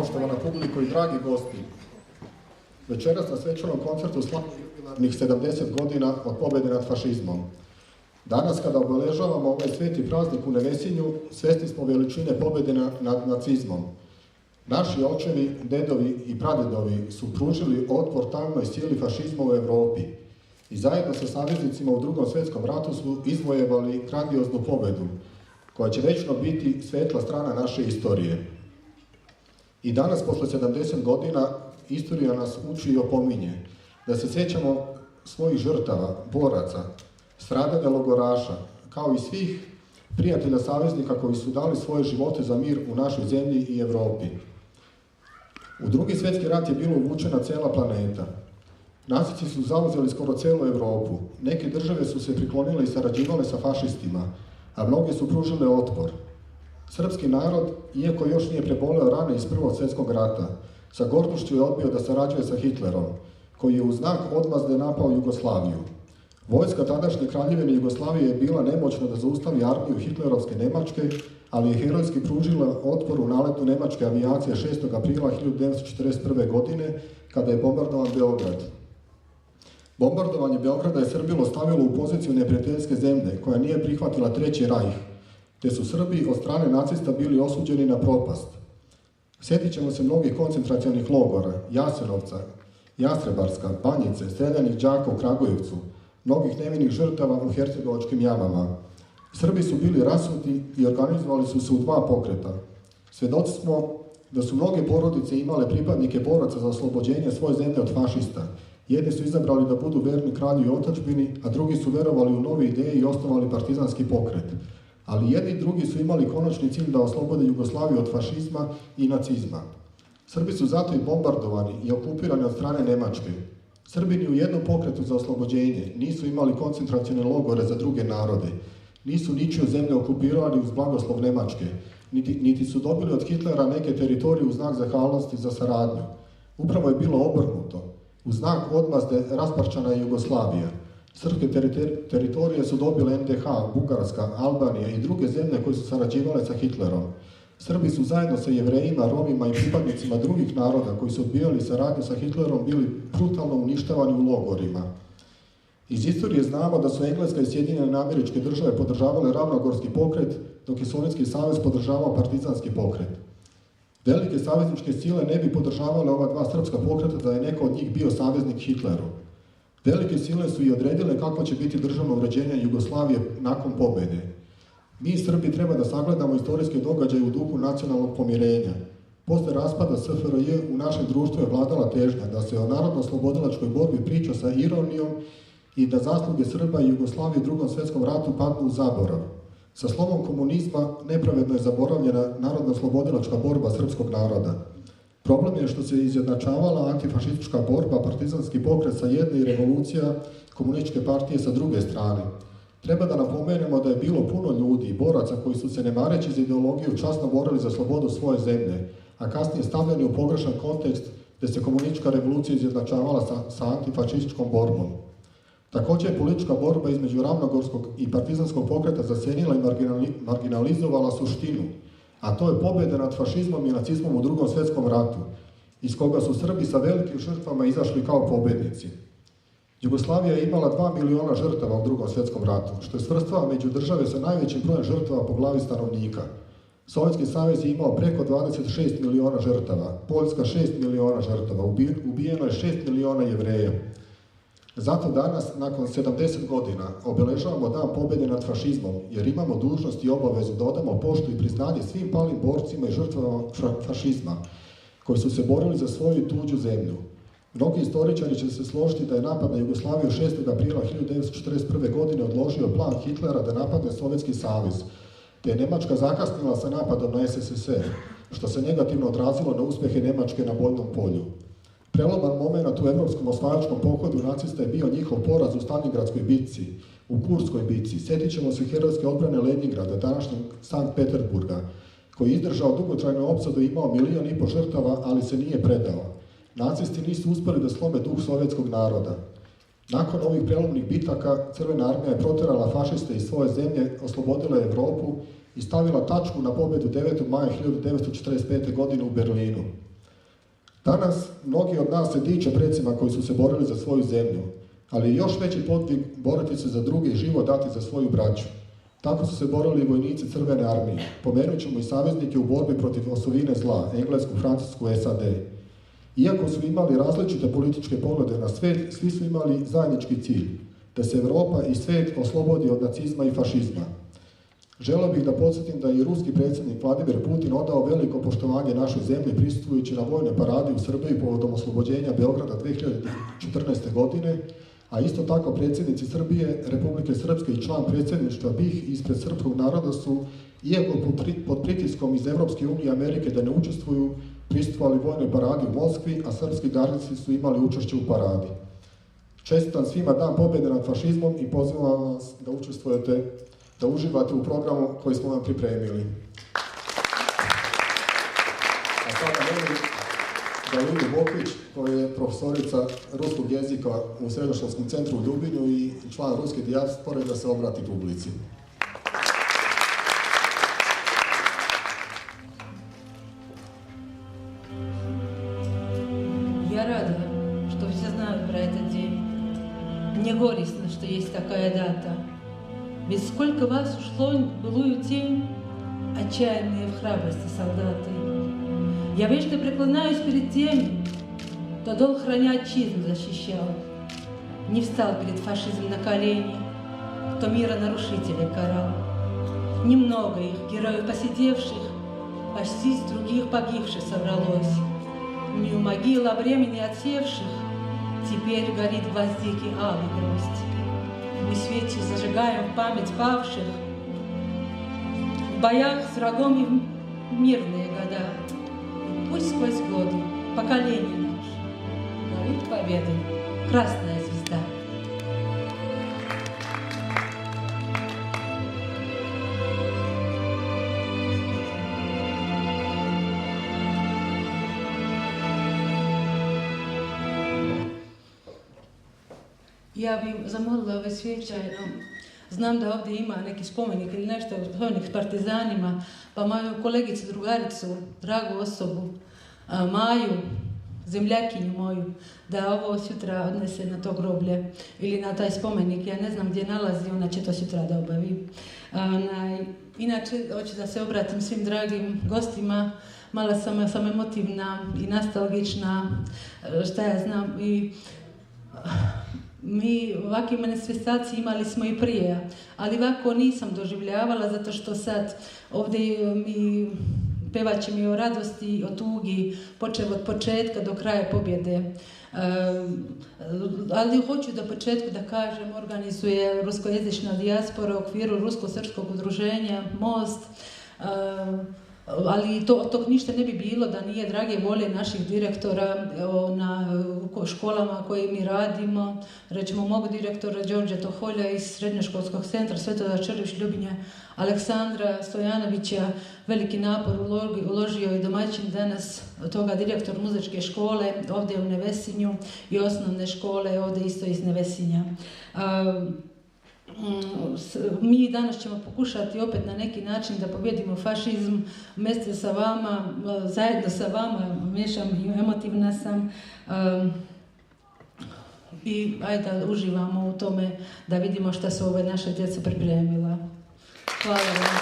poštovana publiko i dragi gosti. Večeras na svečanom koncertu slavimo jubilarnih 70 godina od pobjede nad fašizmom. Danas, kada obeležavamo ovaj sveti praznik u Nevesinju, svjesni smo veličine pobjede nad nacizmom. Naši očevi, dedovi i pradedovi su pružili otpor tamnoj sili fašizma u Europi i zajedno sa saveznicima u Drugom svjetskom ratu su izvojevali grandioznu pobjedu, koja će večno biti svetla strana naše istorije. I danas, posle 70 godina, istorija nas uči i opominje da se sjećamo svojih žrtava, boraca, stradanja logoraša, kao i svih prijatelja saveznika koji su dali svoje živote za mir u našoj zemlji i Europi. U Drugi svjetski rat je bilo uvučena cela planeta. Nacisti su zauzeli skoro celu Europu. Neke države su se priklonile i sarađivale sa fašistima, a mnoge su pružile otpor. Srpski narod, iako još nije preboleo rane iz Prvog svjetskog rata, sa gordušću je odbio da sarađuje sa Hitlerom, koji je u znak odmazde napao Jugoslaviju. Vojska tadašnje kraljevine Jugoslavije je bila nemoćna da zaustavi armiju hitlerovske Nemačke, ali je herojski pružila otpor u naletu nemačke avijacije 6. aprila 1941. godine, kada je bombardovan Beograd. Bombardovanje Beograda je Srbiju stavilo u poziciju neprijateljske zemlje, koja nije prihvatila Treći rajh, te su Srbi od strane nacista bili osuđeni na propast. Sjetit ćemo se mnogih koncentracionih logora, Jasenovca, Jastrebarska, Banjice, streljanih đaka u Kragujevcu, mnogih nevinih žrtava u hercegovačkim jamama. Srbi su bili rasuti i organizovali su se u dva pokreta. Svjedoci smo da su mnoge porodice imale pripadnike boraca za oslobođenje svoje zemlje od fašista. Jedni su izabrali da budu verni kralju i otadžbini, a drugi su verovali u nove ideje i osnovali partizanski pokret. Ali jedni i drugi su imali konačni cilj da oslobode Jugoslaviju od fašizma i nacizma. Srbi su zato i bombardovani i okupirani od strane Nemačke. Srbi ni u jednom pokretu za oslobođenje nisu imali koncentracione logore za druge narode, nisu ničiju zemlju okupirali uz blagoslov Nemačke, niti su dobili od Hitlera neke teritorije u znak zahvalnosti za saradnju. Upravo je bilo obrnuto. U znak odmazde rasparčana je Jugoslavija. Srpske teritorije su dobile NDH, Bugarska, Albanija i druge zemlje koje su sarađivale sa Hitlerom. Srbi su zajedno sa Jevrejima, Romima i pripadnicima drugih naroda koji su odbijali saradnju sa Hitlerom bili brutalno uništavani u logorima. Iz istorije znamo da su Engleska i Sjedinjene Američke Države podržavale ravnogorski pokret, dok je Sovjetski savez podržavao partizanski pokret. Velike savezničke sile ne bi podržavale ova dva srpska pokreta da je neko od njih bio saveznik Hitleru. Velike sile su i odredile kako će biti državno uređenje Jugoslavije nakon pobjede. Mi, Srbi, treba da sagledamo istorijske događaje u duhu nacionalnog pomirenja. Posle raspada SFRJ u našem društvu je vladala težnja da se o narodno-oslobodilačkoj borbi priča sa ironijom i da zasluge Srba i Jugoslavije u Drugom svjetskom ratu padnu u zaborav. Sa slomom komunizma nepravedno je zaboravljena narodno-oslobodilačka borba srpskog naroda. Problem je što se izjednačavala antifašistička borba, partizanski pokret sa jedne i revolucija komunističke partije sa druge strane. Treba da napomenemo da je bilo puno ljudi i boraca koji su se ne mareći za ideologiju časno borili za slobodu svoje zemlje, a kasnije stavljeni u pogrešan kontekst gde se komunistička revolucija izjednačavala sa antifašističkom borbom. Također je politička borba između ravnogorskog i partizanskog pokreta zasenila i marginalizovala suštinu, a to je pobjeda nad fašizmom i nacizmom u Drugom svjetskom ratu, iz koga su Srbi sa velikim žrtvama izašli kao pobjednici. Jugoslavija je imala 2 miliona žrtava u Drugom svjetskom ratu, što je svrstava među države sa najvećim brojem žrtava po glavi stanovnika. Sovjetski savez je imao preko 26 miliona žrtava, Poljska 6 miliona žrtava, ubijeno je 6 miliona Jevreja. Zato danas, nakon 70 godina, obeležavamo dan pobjede nad fašizmom, jer imamo dužnost i obavezu da odamo poštu i priznanje svim palim borcima i žrtvama fašizma, koji su se borili za svoju i tuđu zemlju. Mnogi istoričari će se složiti da je napad na Jugoslaviju 6. aprila 1941. godine odložio plan Hitlera da napadne Sovjetski savez, te je Nemačka zakasnila sa napadom na SSSR, što se negativno odrazilo na uspjehe Nemačke na bojnom polju. Preloman moment u evropskom osvajačkom pohodu nacista je bio njihov poraz u Stalingradskoj bitci, u Kurskoj bitci. Sjetit ćemo se herojske odbrane Leningrada, današnjeg Sankt Peterburga, koji je izdržao dugotrajnu opsadu i imao 1,5 miliona žrtava, ali se nije predao. Nacisti nisu uspjeli da slome duh sovjetskog naroda. Nakon ovih prelomnih bitaka, Crvena armija je proterala fašiste iz svoje zemlje, oslobodila Evropu i stavila tačku na pobjedu 9. maja 1945. godine u Berlinu. Danas mnogi od nas se diče precima koji su se borili za svoju zemlju, ali je još veći podvig boriti se za druge i život dati za svoju braću. Tako su se borili i vojnici Crvene armije. Pomenut ćemo i saveznike u borbi protiv osovine zla, Englesku, Francusku, SAD. Iako su imali različite političke poglede na svijet, svi su imali zajednički cilj, da se Europa i svijet oslobodi od nacizma i fašizma. Želio bih da podsjetim da je i ruski predsjednik Vladimir Putin odao veliko poštovanje našoj zemlji prisustvujući na vojnoj paradi u Srbiji povodom oslobođenja Beograda 2014. godine, a isto tako predsjednici Srbije, Republike Srpske i član predsjedništva BiH ispred srpskog naroda su, iako pod pritiskom iz Evropske unije i Amerike da ne učestvuju, prisustvovali vojnoj paradi u Moskvi, a srpski garnici su imali učešće u paradi. Čestitam svima Dan pobjede nad fašizmom i pozivam vas da učestvujete, da uživate u programu koji smo vam pripremili. A sada molim Galidu Bokić, koja je profesorica ruskog jezika u Srednjoškolskom centru u Ljubinju i član ruske dijaspore, da se obrati publici. Я рада, что все знают про этот день. Мне горестно, что есть такая дата. Ведь сколько вас ушло в былую тень, отчаянные в храбрости солдаты. Я вечно преклоняюсь перед теми, кто долг храня отчизну защищал, не встал перед фашизмом на колени, кто мира нарушителей карал. Немного их, героев посидевших, почти с других погибших собралось. Не у могил, а времени отсевших теперь горит гвоздики алый гроздь. Мы свечи зажигаем в память павших в боях с врагом и в мирные года. И пусть сквозь годы поколение наше горит победой красная звезда. Ja bih zamolila ove svečajno. Znam da ovdje ima neki spomenik ili nešto, spomenik partizanima, pa moju kolegicu, drugaricu, dragu osobu, Maju, zemljakinju moju, da ovo sutra odnese na to groblje ili na taj spomenik. Ja ne znam gdje nalazi, ona će to sutra da obavi. Inače, hoću da se obratim svim dragim gostima. Malo sam emotivna i nostalgična, šta ja znam. Mi ovakve manifestacije imali smo i prije, ali ovako nisam doživljavala zato što sad ovdje mi pevači mi o radosti, o tugi, počev od početka do kraja pobjede. Ali hoću da početku da kažem, organizuje ruskojezična dijaspora u okviru Rusko-srpskog udruženja Most, ali tog ništa ne bi bilo da nije drage volje naših direktora na školama koje mi radimo. Recimo mog direktora Đorđa Toholja iz Srednjoškolskog centra Svetozar Červić Ljubinja, Aleksandra Stojanovića, veliki napor uložio i domaćin danas toga direktor muzičke škole ovdje u Nevesinju i osnovne škole ovdje isto iz Nevesinja. Mi danas ćemo pokušati opet na neki način da pobjedimo fašizm, umjesto sa vama, zajedno sa vama, miješam i emotivna sam i ajde da uživamo u tome, da vidimo šta su ove naše djeca pripremila. Hvala vam.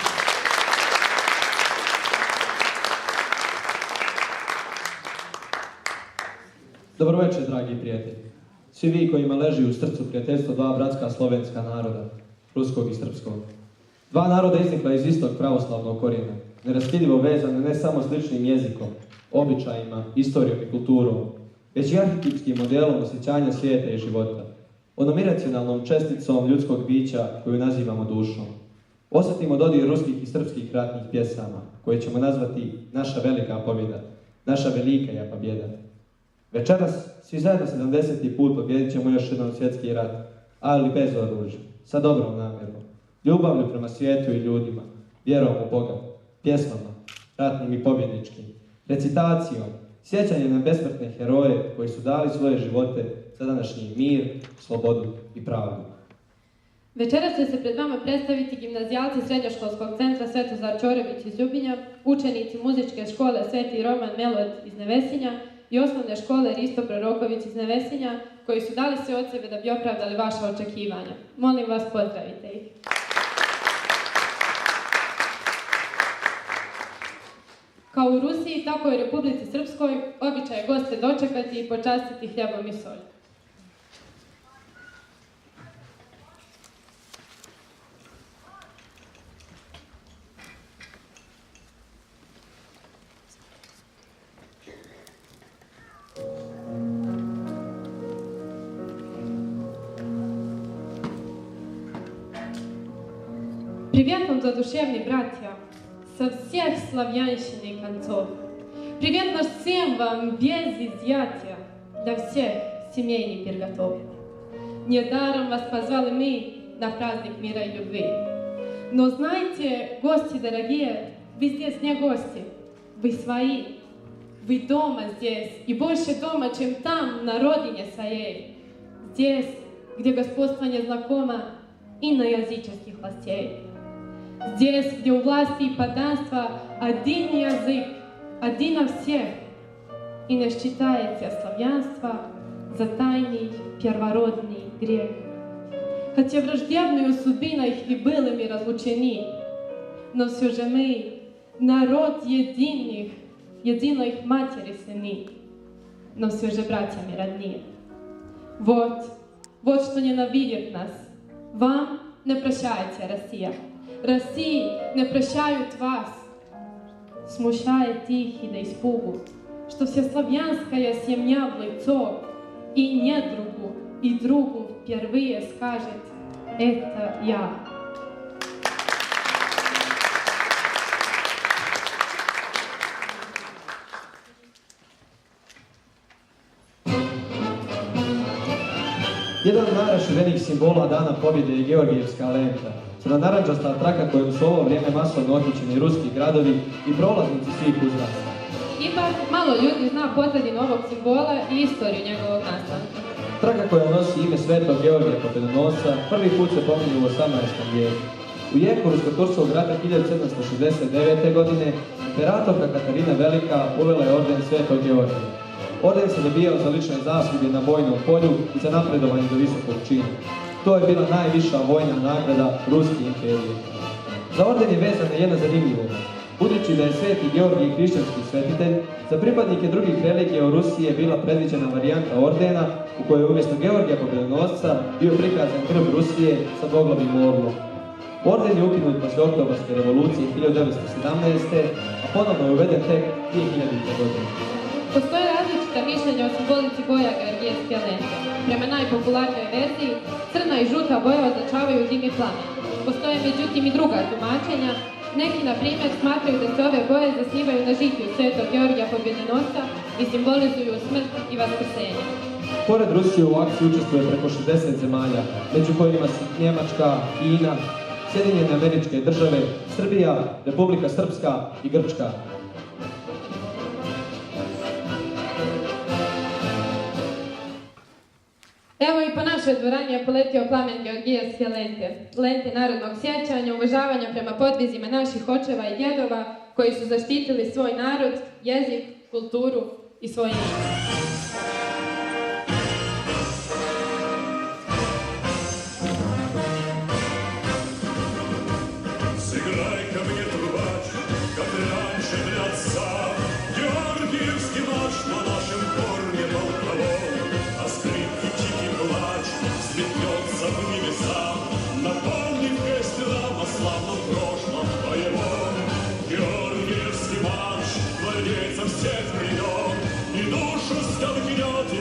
Dobro večer, dragi prijatelji. Svi vi kojima leži u srcu prijateljstvo dva bratska slovenska naroda, ruskog i srpskog. Dva naroda iznikla iz istog pravoslavnog korijena, neraskidivo vezane ne samo sličnim jezikom, običajima, istorijom i kulturom, već i arhetipskim modelom osjećanja svijeta i života, onom iracionalnom česticom ljudskog bića koju nazivamo dušom. Osjetimo dodir ruskih i srpskih ratnih pjesama, koje ćemo nazvati naša velika pobjeda, naša velika je pobjeda. Večeras svi zajedno 70. put pobjedit ćemo još jedan svjetski rat, ali bez oružja, sa dobrom namjerom, ljubavlju prema svijetu i ljudima, vjerom u Boga, pjesmama, ratnim i pobjedničkim, recitacijom, sjećanjem na besmrtne heroje koji su dali svoje živote za današnji mir, slobodu i pravdu. Večeras će se pred vama predstaviti gimnazijalci Srednjoškolskog centra Svetozar Čorević iz Ljubinja, učenici muzičke škole Sveti Roman Melod iz Nevesinja i osnovne škole Risto Proroković iz Nevesinja, koji su dali sve od sebe da bi opravdali vaša očekivanja. Molim vas, pozdravite ih. Kao u Rusiji, tako i u Republici Srpskoj, običaj je goste dočekati i počastiti hljebom i solju. Привет вам, задушевные братья, со всех славянщин и концов. Привет наш всем вам без изъятия, для всех семейный пир готов. Недаром вас позвали мы на праздник мира и любви. Но знайте, гости дорогие, вы здесь не гости, вы свои. Вы дома здесь, и больше дома, чем там, на родине своей. Здесь, где господство незнакомо иноязыческих властей. Здесь, где у власти и подданства один язык, один на всех, и не считается славянство за тайный первородный грех. Хотя враждебную судьбиной их и были мы разлучены, но все же мы, народ единых, единой матери сыны, но все же братьями родные. Вот что ненавидит нас. Вам не прощается Россия. России не прощают вас. Смущает их и до испугу, что всеславянская семья в лицо и недругу, и другу впервые скажет: это я. Jedan od najraširenijih simbola Dana pobjede je Georgijevska lenta, crno-narandžasta traka kojom su ovo vrijeme masovno okićeni ruski gradovi i prolaznici svih uzrasta. Ipak malo ljudi zna pozadinu ovog simbola i istoriju njegovog nastanka. Traka koja nosi ime Svetog Georgija Pobjedonosca prvi put se pominje u 18. vijeku. U jeku Rusko-turskog rata 1769. godine imperatorka Katarina Velika uvela je orden Svetog Georgija. Orden se dobijao za lične zasluge na vojnom polju i za napredovanje do visokog čina. To je bila najviša vojna nagrada Ruske imperije. Za orden je vezana jedna zanimljivost. Budući da je Sveti Georgij hrišćanski svetitelj, za pripadnike drugih religija u Rusiji je bila predviđena varijanta ordena u kojoj je umjesto Georgija Pobjedonosca bio prikazan grb Rusije sa dvoglavim orlom. Orden je ukinut poslije Oktobarske revolucije 1917. a ponovno je uveden tek 2000. godine. Postoje različita mišljenja o simbolici boja georgijevske lente. Prema najpopularnijoj verziji, crna i žuta boja označavaju dim i plamen. Postoje međutim i druga tumačenja. Neki, na primjer, smatraju da se ove boje zasnivaju na žitiju Svetog Georgija Pobjedonosca i simbolizuju smrt i vaskrsenje. Pored Rusije u akciji učestvuje preko 60 zemalja, među kojima su Njemačka, Kina, Sjedinjene Američke Države, Srbija, Republika Srpska i Grčka. Evo i po našoj dvorani je poletio plamen georgijevske lente. Lente narodnog sjećanja, uvažavanja prema podvizima naših očeva i djedova koji su zaštitili svoj narod, jezik, kulturu i svoj ime. Всех времен, и душу столкнет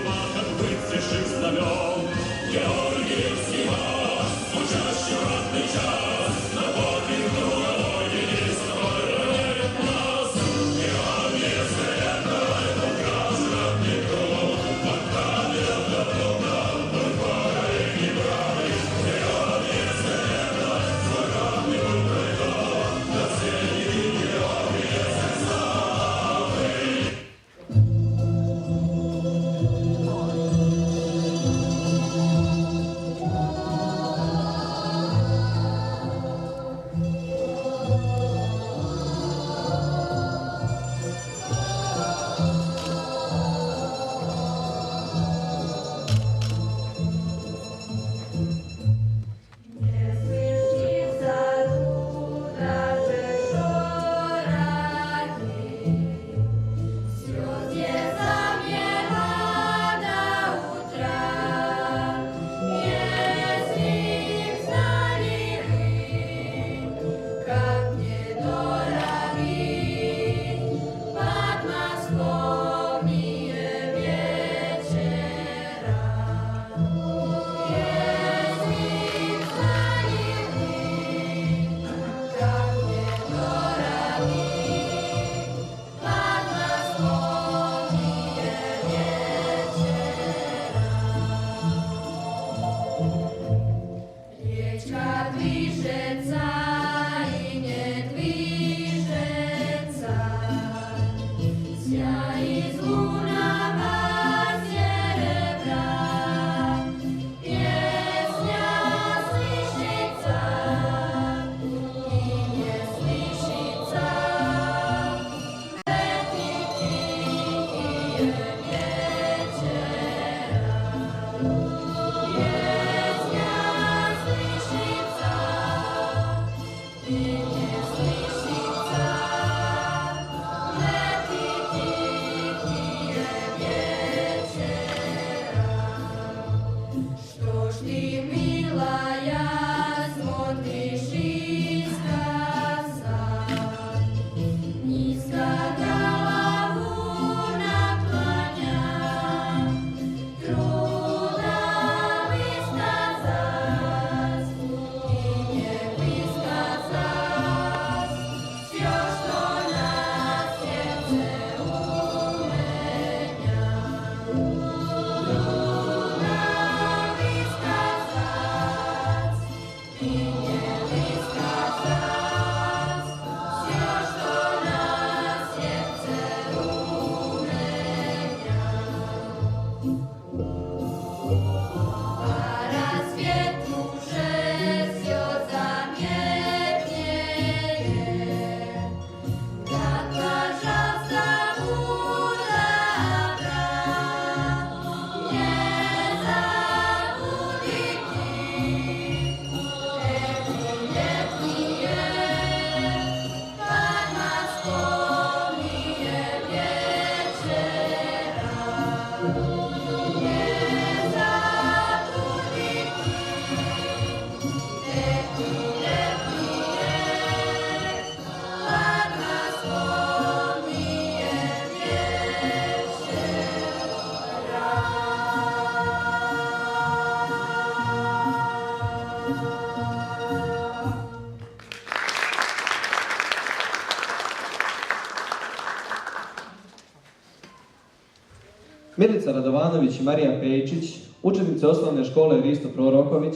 Milica Radovanović i Marija Pejčić, učenice osnovne škole Risto Proroković,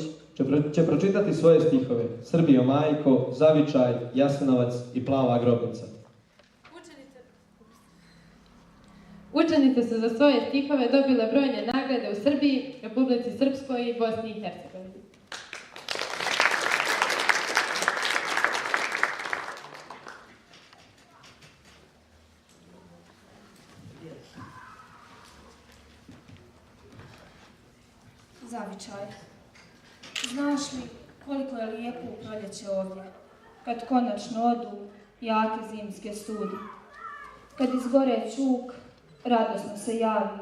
će pročitati svoje stihove Srbijo majko, Zavičaj, Jasenovac i Plava grobnica. Učenice su za svoje stihove dobile brojne nagrade u Srbiji, Republici Srpskoj i Bosni i Hercegovini. Zavičaj. Znaš li koliko je lijepo u proljeće ovdje, kad konačno odu jake zimske studi, kad izgore čuk, radosno se javi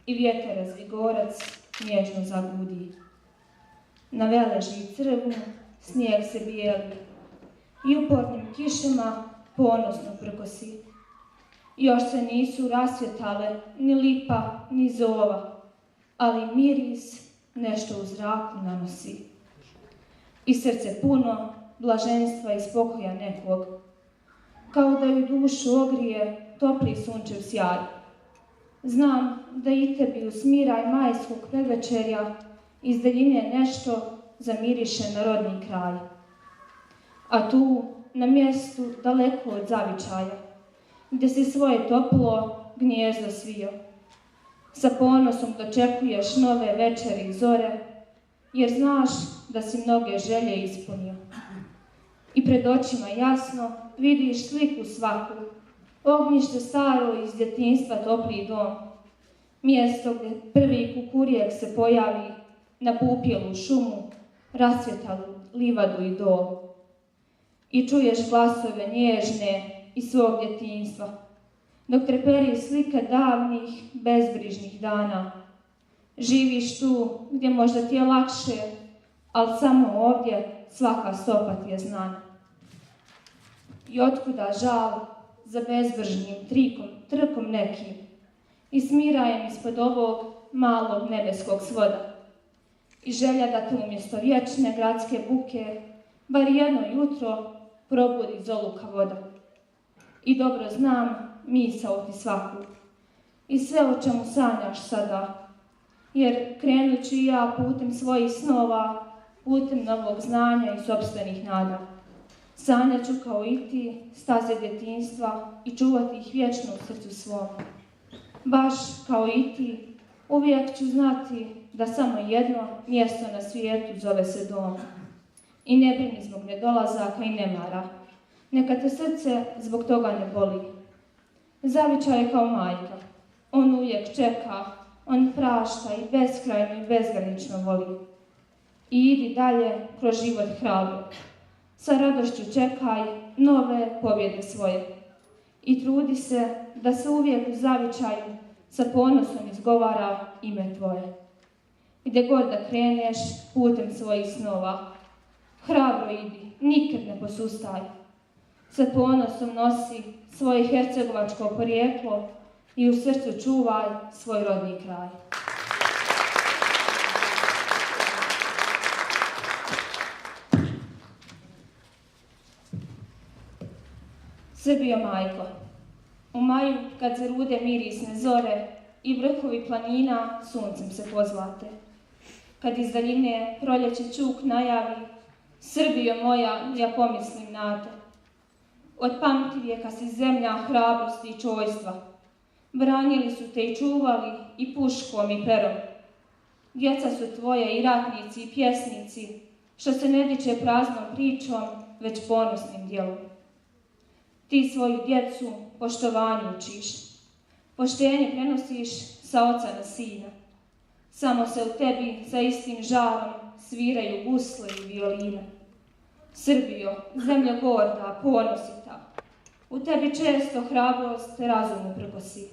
i vjetar razvigorac nježno zagudi. Na veleži crvnu snijeg se bijeli i upornim kišama ponosno prkosi. Još se nisu rasvjetale ni lipa ni zova, ali miris nešto u zraku nanosi. I srce puno blaženstva i spokoja nekog, kao da ju dušu ogrije topli sunčev sjaj. Znam da i tebi u smiraj majskog predvečerja iz daljine nešto zamiriše na rodni kraj. A tu, na mjestu daleko od Zavičaja, gdje si svoje toplo gnjezdo svio, sa ponosom dočekuješ nove večeri i zore, jer znaš da si mnoge želje ispunio. I pred očima jasno vidiš sliku svaku, ognjište staro iz djetinjstva topli dom, mjesto gdje prvi kukurijek se pojavi na pupjelu šumu, rasvjetalu livadu i dol. I čuješ glasove nježne iz svog djetinjstva, dok treperi slike davnih, bezbrižnih dana. Živiš tu gdje možda ti je lakše, ali samo ovdje svaka stopa ti je znana. I otkuda žal za bezbrižnim trkom nekim i smirajem ispod ovog malog nebeskog svoda. I želja da te umjesto vječne gradske buke bar jedno jutro probudi zoluka voda. I dobro znam misao ti svaku i sve o čemu sanjaš sada, jer krenut ću i ja putem svojih snova, putem novog znanja i sopstvenih nada. Sanjat ću kao i ti staze djetinjstva i čuvati ih vječno u srcu svom. Baš kao i ti, uvijek ću znati da samo jedno mjesto na svijetu zove se dom. I ne brini zbog nedolazaka i nemara. Neka te srce zbog toga ne boli. Zavičaj je kao majka. On uvijek čeka, on prašta i beskrajno i bezgranično voli. I idi dalje kroz život hrabro. Sa radošću čekaj nove pobjede svoje. I trudi se da se uvijek u zavičaju sa ponosom izgovara ime tvoje. Gdje god da kreneš putem svojih snova, hrabro idi, nikad ne posustaj. Sa ponosom nosi svoje hercegovačko porijeklo i u srcu čuvaj svoj rodni kraj. Srbijo majko, u maju kad se rude mirisne zore i vrhovi planina suncem se pozlate, kad iz daljine proljeće čuk najavi, Srbijo moja, ja pomislim na te. Od pamtivijeka si zemlja hrabrosti i čojstva. Branili su te i čuvali i puškom i perom. Djeca su tvoje i ratnici i pjesnici, što se ne diče praznom pričom, već ponosnim djelom. Ti svoju djecu poštovanju učiš. Poštenje prenosiš sa oca na sina. Samo se u tebi sa istim žarom sviraju gusle i violine. Srbijo, zemlja gorda, ponosita, u tebi često hrabrost razumu prkosi.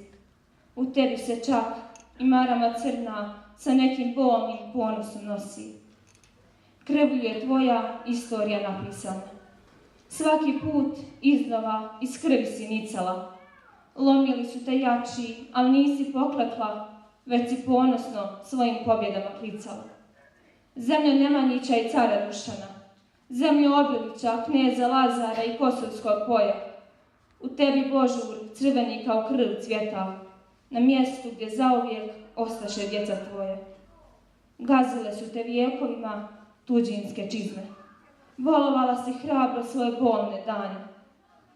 U tebi se čak i marama crna sa nekim bolnim ponosom nosi. Krvlju je tvoja istorija napisana. Svaki put iznova iz krvi si nicala. Lomili su te jači, ali nisi poklekla, već si ponosno svojim pobjedama klicala. Zemlja Nemanjića i cara Dušana, zemlju Obilića, kneza Lazara i Kosovskog poja. U tebi Božur crveni kao krv cvjeta, na mjestu gdje zauvijek ostaše djeca tvoje. Gazile su te vijekovima tuđinske čizme. Volovala si hrabro svoje bolne dane,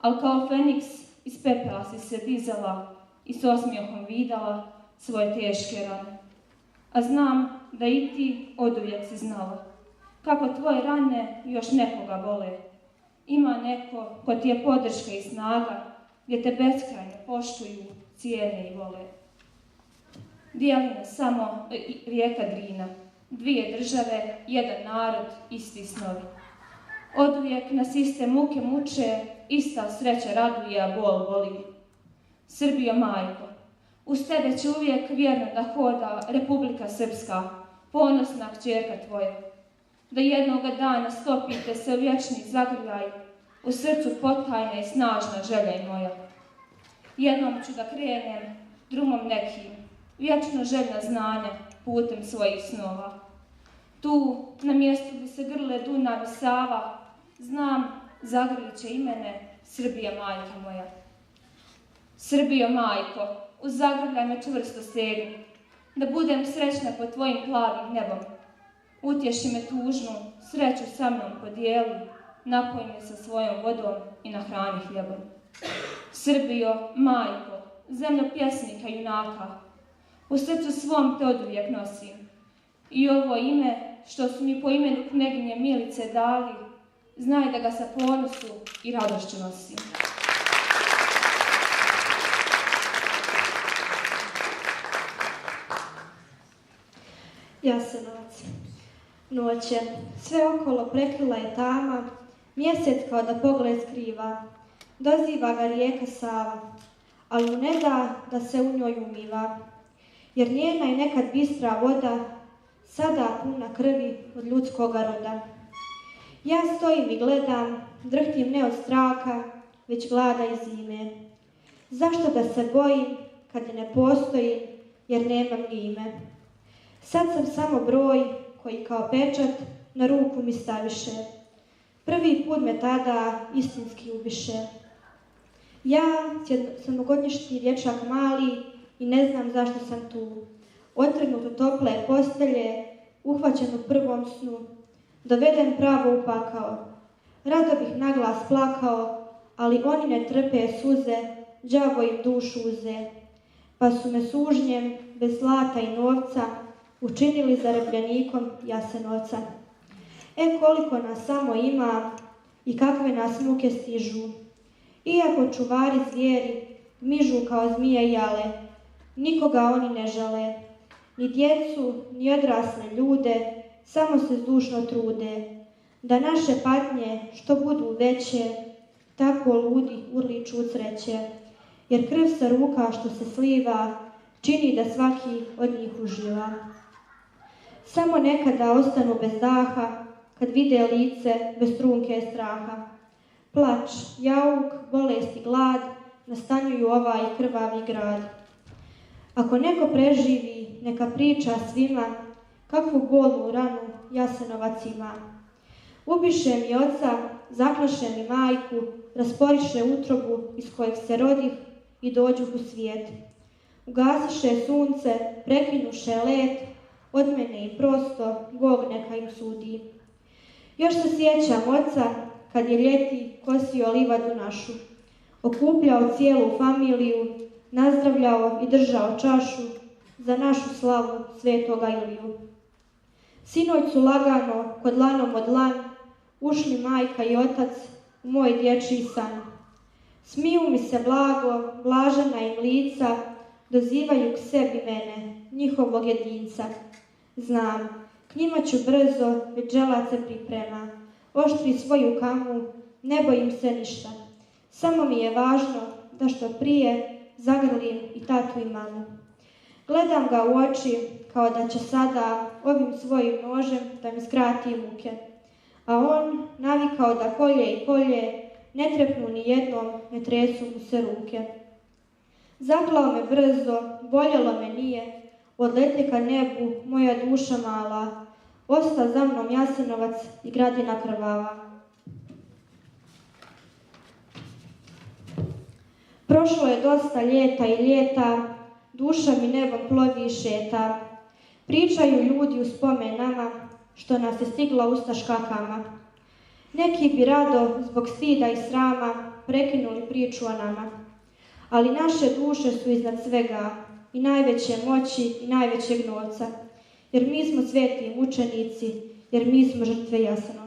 ali kao Feniks iz pepela si se dizala i s osmijehom vidala svoje teške rane. A znam da i ti oduvijek si znala kako tvoje rane još nekoga bole. Ima neko ko ti je podrška i snaga, gdje te beskrajno poštuju, cijene i vole. Dijeli nas samo rijeka Drina, dvije države, jedan narod, isti snovi. Oduvijek nas iste muke muče, ista sreća raduje, a bol boli. Srbijo majko, uz tebe će uvijek vjerno da hoda Republika Srpska, ponosna kćerka tvoja. Da jednoga dana stopite se u vječni zagrljaj, u srcu potajna i snažna želja je moja. Jednom ću da krenem drumom nekim, vječno željna znanja putem svojih snova. Tu, na mjestu gdje se grle Dunav i Sava, znam, zagrlit će i mene Srbija majka moja. Srbijo majko, uz zagrljaj me čvrsto stegni, da budem srećna pod tvojim plavim nebom. Utješi me tužnu, sreću sa mnom podijeli, napoj me sa svojom vodom i nahrani hljebom. Srbijo, majko, zemljo pjesnika junaka, u srcu svom te oduvijek nosim. I ovo ime, što su mi po imenu kneginje Milice dali, znaj da ga sa ponosu i radošću nosim. Jasenovac. Noć je, sve okolo prekrila je tama, mjesec kao da pogled skriva, doziva ga rijeka Sava, ali mu ne da se u njoj umiva, jer njena je nekad bistra voda, sada puna krvi od ljudskoga roda. Ja stojim i gledam, drhtim ne od straha, već glada i zime. Zašto da se bojim kad je ne postoji, jer nemam ime? Sad sam samo broj koji kao pečat na ruku mi staviše. Prvi put me tada istinski ubiše. Ja, sedmogodišnji dječak mali, i ne znam zašto sam tu. Otrgnut u tople postelje, uhvaćen u prvom snu. Doveden pravo upakao. Rado bih naglas plakao, ali oni ne trpe suze, đavo im dušu uze. Pa su me sužnjem, bez zlata i novca, učinili zarobljenikom Jasenovca. Koliko nas samo ima i kakve nas muke stižu. Iako čuvari zvijeri mižu kao zmije jale, nikoga oni ne žale. Ni djecu, ni odrasle ljude, samo se zdušno trude. Da naše patnje što budu veće, tako ludi urliču od sreće. Jer krv sa ruka što se sliva, čini da svaki od njih uživa. Samo nekada ostanu bez daha, kad vide lice bez trunke straha. Plač, jauk, bolest i glad nastanjuju ovaj krvavi grad. Ako neko preživi, neka priča svima kakvu bolnu ranu Jasenovac ima. Ubiše mi oca, zaklaše mi majku, rasporiše utrobu iz kojeg se rodih i dođuh u svijet. Ugasiše sunce, prekinuše let, od mene i prosto Bog neka im sudi. Još se sjećam oca kad je ljeti kosio livadu našu, okupljao cijelu familiju, nazdravljao i držao čašu za našu slavu svetoga Iliju. Sinoć su lagano, kod lanom od lan, ušli majka i otac u moj dječji san. Smiju mi se blago, blažena im lica, dozivaju k sebi mene, njihovog jedinca. Znam, k njima ću brzo, već želac se priprema, oštri svoju kamu, ne bojim se ništa. Samo mi je važno da što prije zagrlim i tatu i mamu. Gledam ga u oči kao da će sada ovim svojim nožem da mi skrati muke. A on, navikao da kolje i kolje, ne trepnu ni jednom, ne tresu mu se ruke. Zaklao me brzo, boljelo me nije, odleti ka nebu moja duša mala, osta za mnom Jasenovac i gradina krvava. Prošlo je dosta ljeta i ljeta, duša mi nebom plovi i šeta. Pričaju ljudi u spomen nama, što nas je stigla ustaška kama. Neki bi rado zbog stida i srama prekinuli priču o nama. Ali naše duše su iznad svega, i najveće moći i najvećeg novca, jer mi smo sveti mučenici, jer mi smo žrtve Jasenovca.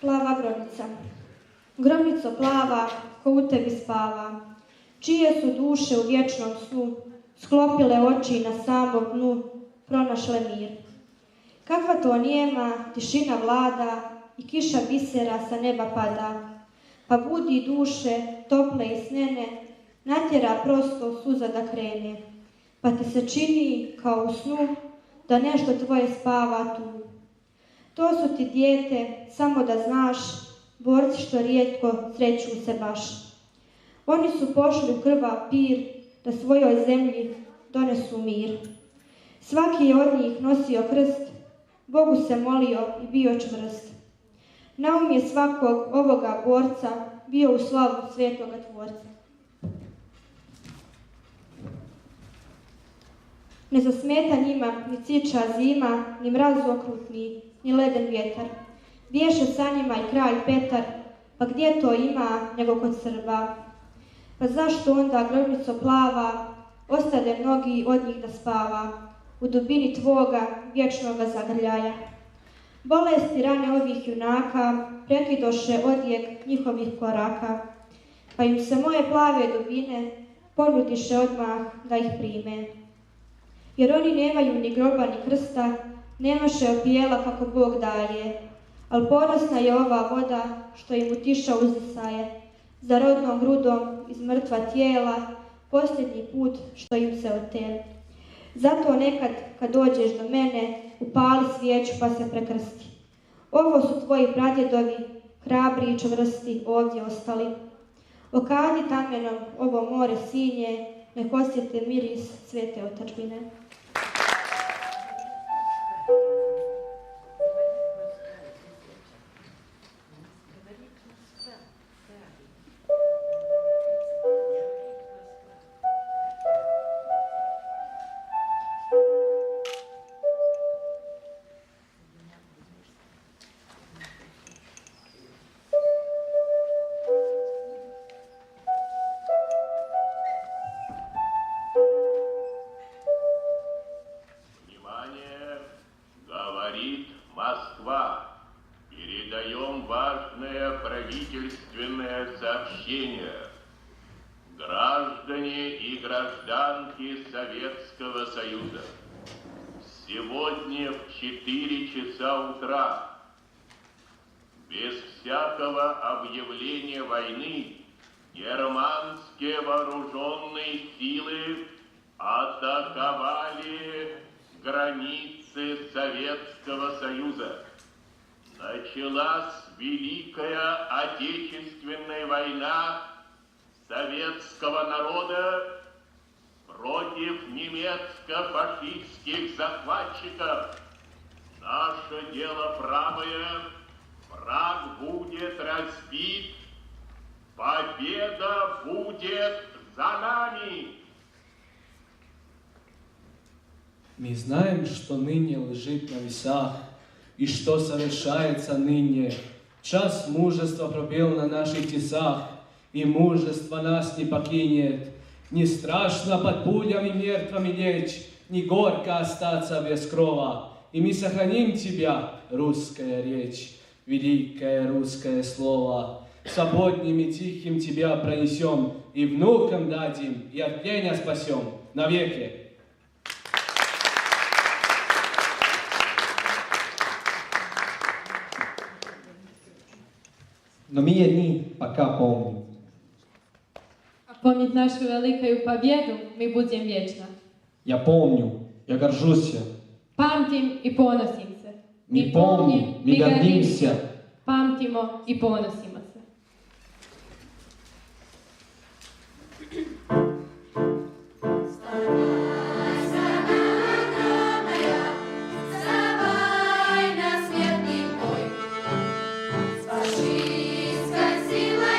Plava grobnica. Grobnico plava, ko u tebi spava, čije su duše u vječnom snu sklopile oči na samom dnu, pronašle mir. Kakva to nijema tišina vlada i kiša bisera sa neba pada, pa budi duše tople i snene, natjera prosto suza da krene, pa ti se čini kao u snu da nešto tvoje spava tu. To su ti dijete, samo da znaš, borci što rijetko sreću se baš. Oni su pošli u krvav pir da svojoj zemlji donesu mir. Svaki je od njih nosio krst, Bogu se molio i bio čvrst. Naum je svakog ovoga borca bio u slavu svetoga tvorca. Ne zasmeta njima ni ciča zima, ni mraz okrutni, ni leden vjetar. Biješe sa njima i kralj Petar, pa gdje to ima nego kod Srba? Pa zašto onda grobnico plava, ostade mnogi od njih da spava, u dubini tvoga vječnoga zagrljaja? Bolesti rane ovih junaka prekidoše odjek njihovih koraka, pa im se moje plave dubine ponudiše odmah da ih prime. Jer oni nemaju ni groba ni krsta, nemaše opijela kako Bog daje, al ponosna je ova voda što im utiša uzdisaje, za rodnom grudom iz mrtva tijela, posljednji put što im se ote. Zato nekad, kad dođeš do mene, upali svijeću pa se prekrsti. Ovo su tvoji pradjedovi, hrabri i čvrsti, ovdje ostali. Okadi tamenom ovo more sinje, nek osjete miris svete otadžbine. Москва. Передаем важное правительственное сообщение. Граждане и гражданки Советского Союза, сегодня в 4 часа утра, без всякого объявления войны, германские вооруженные силы атаковали границы Советского Союза. Началась Великая Отечественная война советского народа против немецко-фашистских захватчиков. Наше дело правое, враг будет разбит, победа будет за нами. Мы знаем, что ныне лежит на весах, и что совершается ныне. Час мужества пробил на наших тесах, и мужество нас не покинет. Не страшно под пулями мертвыми лечь, не горько остаться без крова. И мы сохраним тебя, русская речь, великое русское слово. Свободным и тихим тебя пронесем, и внукам дадим, и от плена спасем навеки. Но мы одни пока помним. А помнить нашу великую победу мы будем вечно. Я помню, я горжусь. Памтим и поносимся. Мы помним, мы гордимся. Памтимо и поносимо се. Сила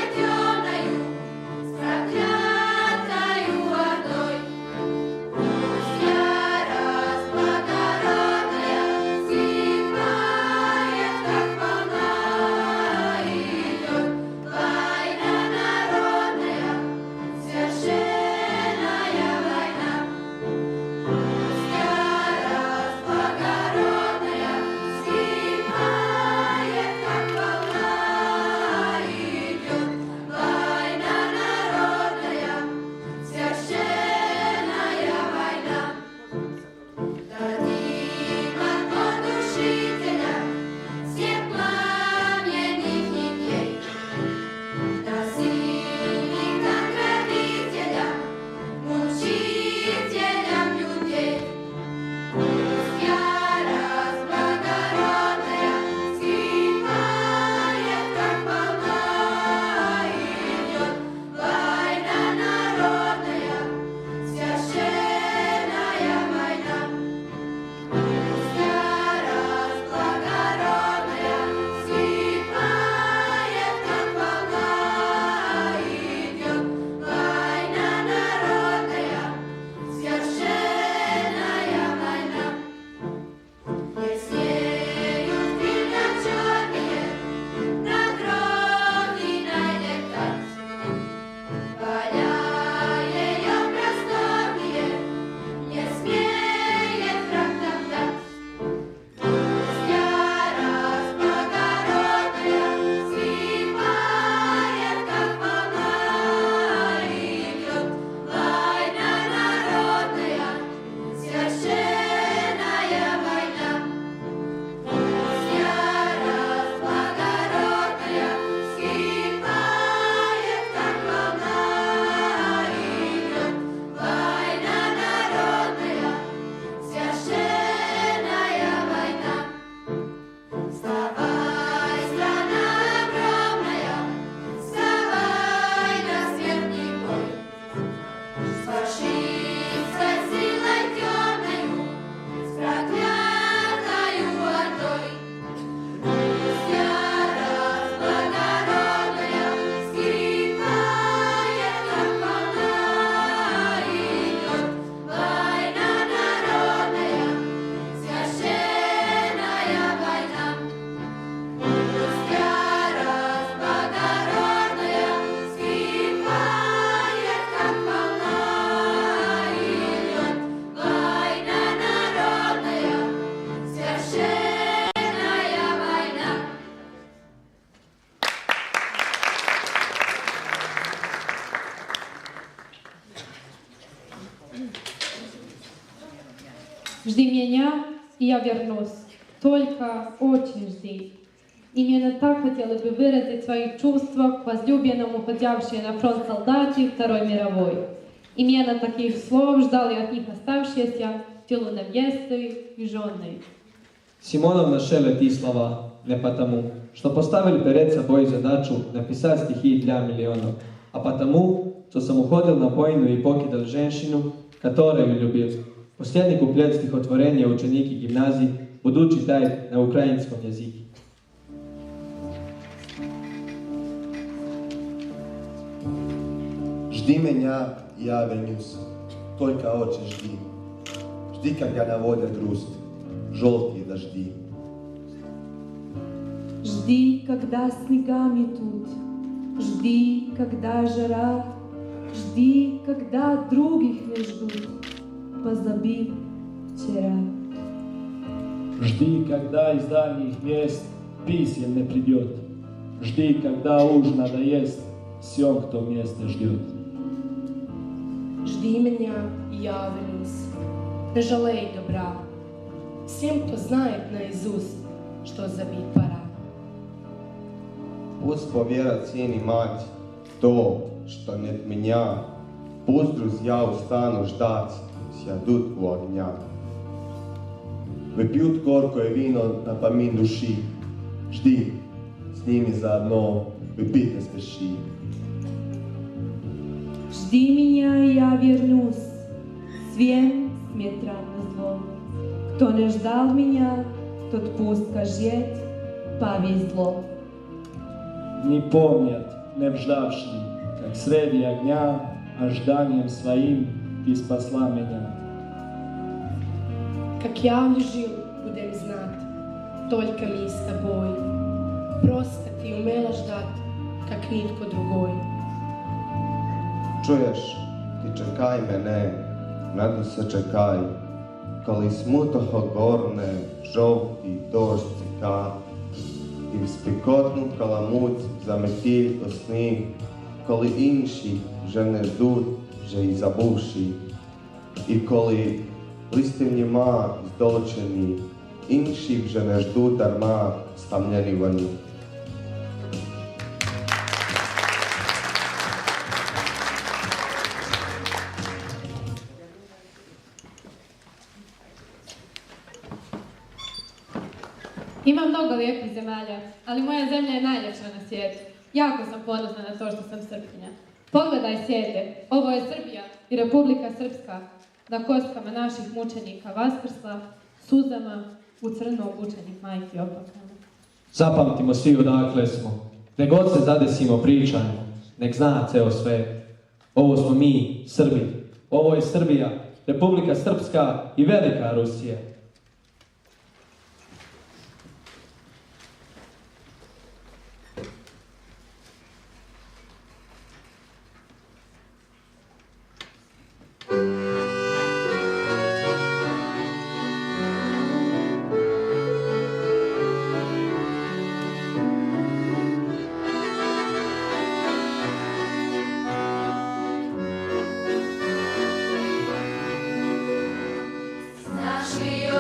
Жди меня, и я вернусь. Только очень жди. Именно так хотела бы выразить свои чувства к возлюбленному, уходявшие на фронт солдаты Второй мировой. Именно таких слов ждали от них оставшиеся в тылу невесты и жены. Симоновна шеле ти слова не потому, что поставили перед собой задачу написать стихи для миллионов, а потому, что sam uhodil na vojnu i pokidal ženšinu, которую любил. Последний куплет стихотворения ученики гимназии будут читать на украинском языке. Жди меня, я вернусь, только очень жди. Жди, когда наводят грусть, желтые дожди. Жди, когда снега метут, жди, когда жара, жди, когда других не ждут, позабив вчера. Жди, когда из дальних мест писем не придет. Жди, когда уж надоест всем, кто место ждет. Жди меня, и я вернусь. Не жалей добра. Всем, кто знает наизусть, что забить пора. Пусть поверят сын и мать в то, что нет меня. Пусть друзья устанут ждать, сядут у огня. Выпьют горькое вино на помин души. Жди, с ними заодно выпить не спеши. Жди меня, и я вернусь, свем смотря на зло. Кто не ждал меня, тот пусть скажет, повезло. Не помнят, не вждавшие, как среди огня, ожиданием своим ты спасла меня. Как я жил, будем знать, только мы с тобой. Просто ты умела ждать, как нitko другой. Чуєш, ти чекай мене, надо се чекай, коли смуток огорне, жовтий дощ цика, і в спекотну каламуть заметіль до сни, коли інші вже не ждуть, вже й забувши, і коли листів нема здолчені, інші вже не ждуть дарма, стамляні вони. Ima mnogo lijepih zemalja, ali moja zemlja je najljepša na svijetu. Jako sam ponosna na to što sam Srpkinja. Pogledaj svijetlje, ovo je Srbija i Republika Srpska, na koskama naših mučenika vaskrsla, suzama u crno obučenih majki oplakama. Zapamtimo svi odakle smo. Nek god se zadesimo, pričajmo. Nek zna ceo sve. Ovo smo mi, Srbi. Ovo je Srbija, Republika Srpska i Velika Rusija. Наши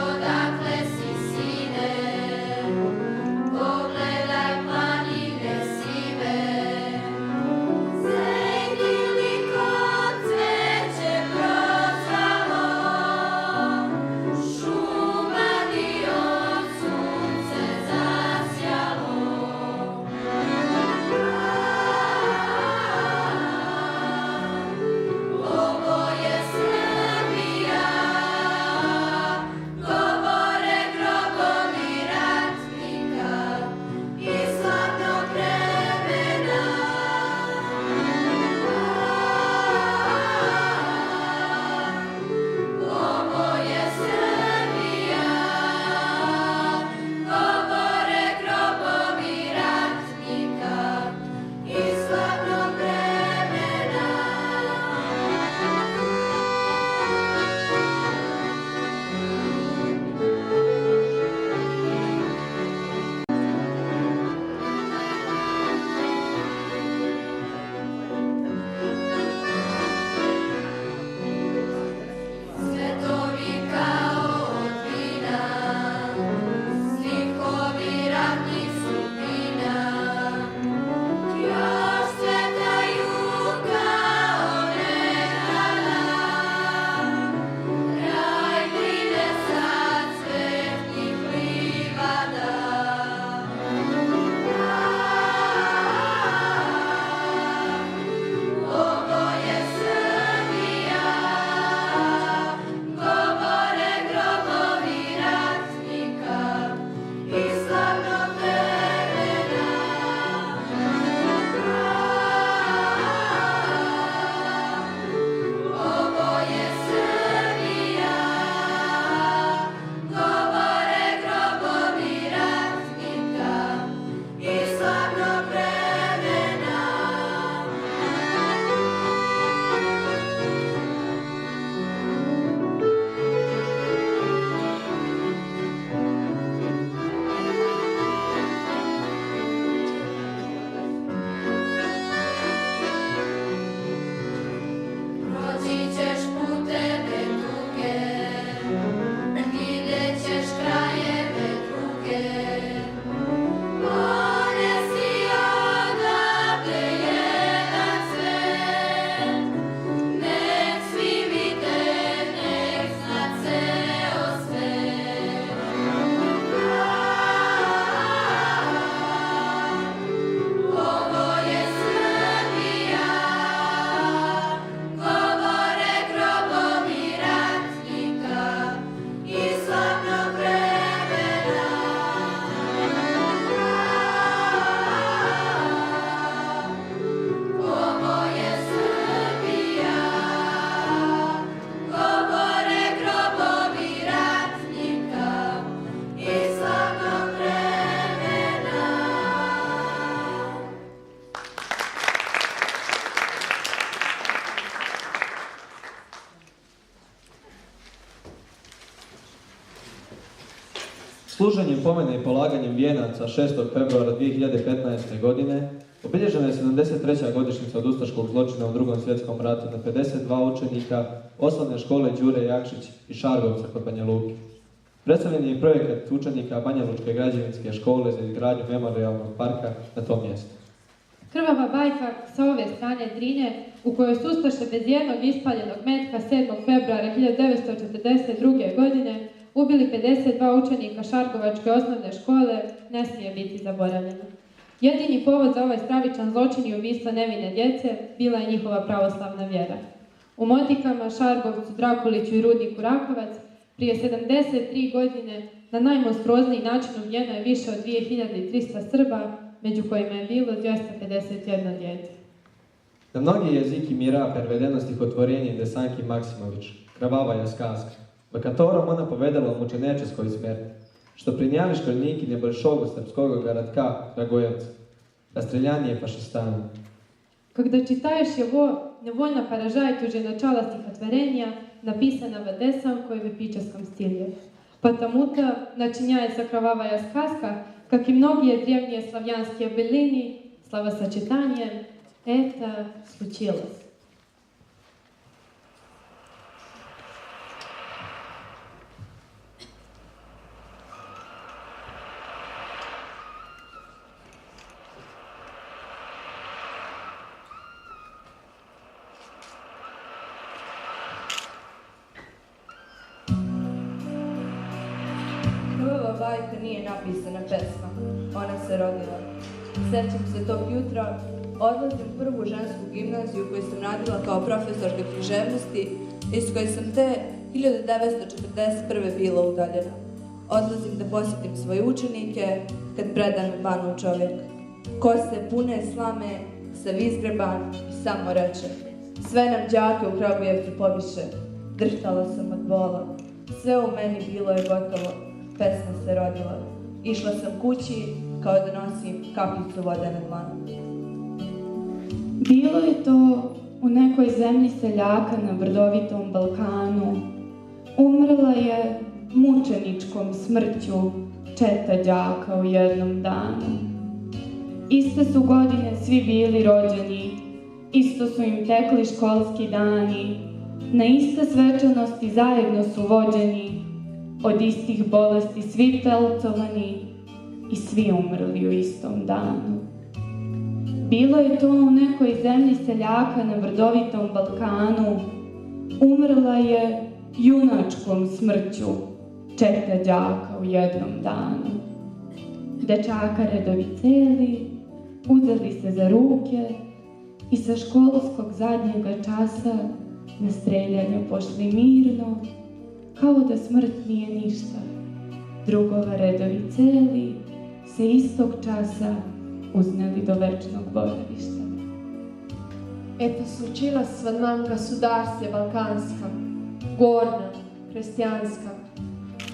Služenjem pomene i polaganjem vijenaca 6. februara 2015. godine obilježena je 73. godišnjica od ustaškog zločina u Drugom svjetskom ratu na 52 učenika osnovne škole Đure Jakšić i Šargovca kod Banja Luke. Predstavljen je i projekat učenika Banja Lučke građevinske škole za izgradnju memorijalnog parka na tom mjestu. Krvava bajka sa ove strane Drine, u kojoj su ustaše bez jednog ispaljenog metka 7. februara 1942. godine ubili 52 učenika Šargovačke osnovne škole, ne smije biti zaboravljena. Jedini povod za ovaj stravičan zločin i ubistvo nevine djece bila je njihova pravoslavna vjera. U Motikama, Šargovcu, Drakuliću i Rudniku Rakovac prije 73 godine na najmonstruozniji način ubijeno je više od 2300 Srba, među kojima je bilo 251 dijete. Na mnogi jeziki mira prevedeno stihotvorenje Desanki Maksimović, Krvava je сказка, v котором она поведала о мученической смерти, что приняли школьники небольшого српского городка Крагуевца, расстреляние фашистами. Когда читаешь его, невольно поражает уже начало стихотворения, написанного Десанкой в эпическом стиле. Потому-то начиняется «Кровавая сказка», как и многие древние славянские былины, словосочетанием «это случилось». Bajka nije napisana pesma, ona se rodila. Sjećam se tog jutra, odlazim u prvu žensku gimnaziju koju sam radila kao profesorka književnosti, iz koje sam te 1941. bila udaljena. Odlazim da posjetim svoje učenike, kad predam banu čovjek. Kose pune slame, sav izgreban i samo reče: sve nam đake u Kragujevcu poviše. Drhtala sam od bola, sve u meni bilo je gotovo. Pesma se rodila. Išla sam kući kao da nosim kapljicu vode na dlanu. Bilo je to u nekoj zemlji seljaka na brdovitom Balkanu. Umrla je mučeničkom smrću četa đaka u jednom danu. Iste su godine svi bili rođeni, isto su im tekli školski dani, na iste svečanosti zajedno su vođeni, od istih bolesti svi pelcovani i svi umrli u istom danu. Bilo je to u nekoj zemlji seljaka na brdovitom Balkanu. Umrla je junačkom smrću četa đaka u jednom danu. Dečaka redovi celi, uzeli se za ruke i sa školskog zadnjega časa na streljanje pošli mirno, kao da smrt nije ništa. Drugova redovi celi se istog časa uzneli do večnog boravišta. Это случилось в одном государстве балканском, горном, христианском.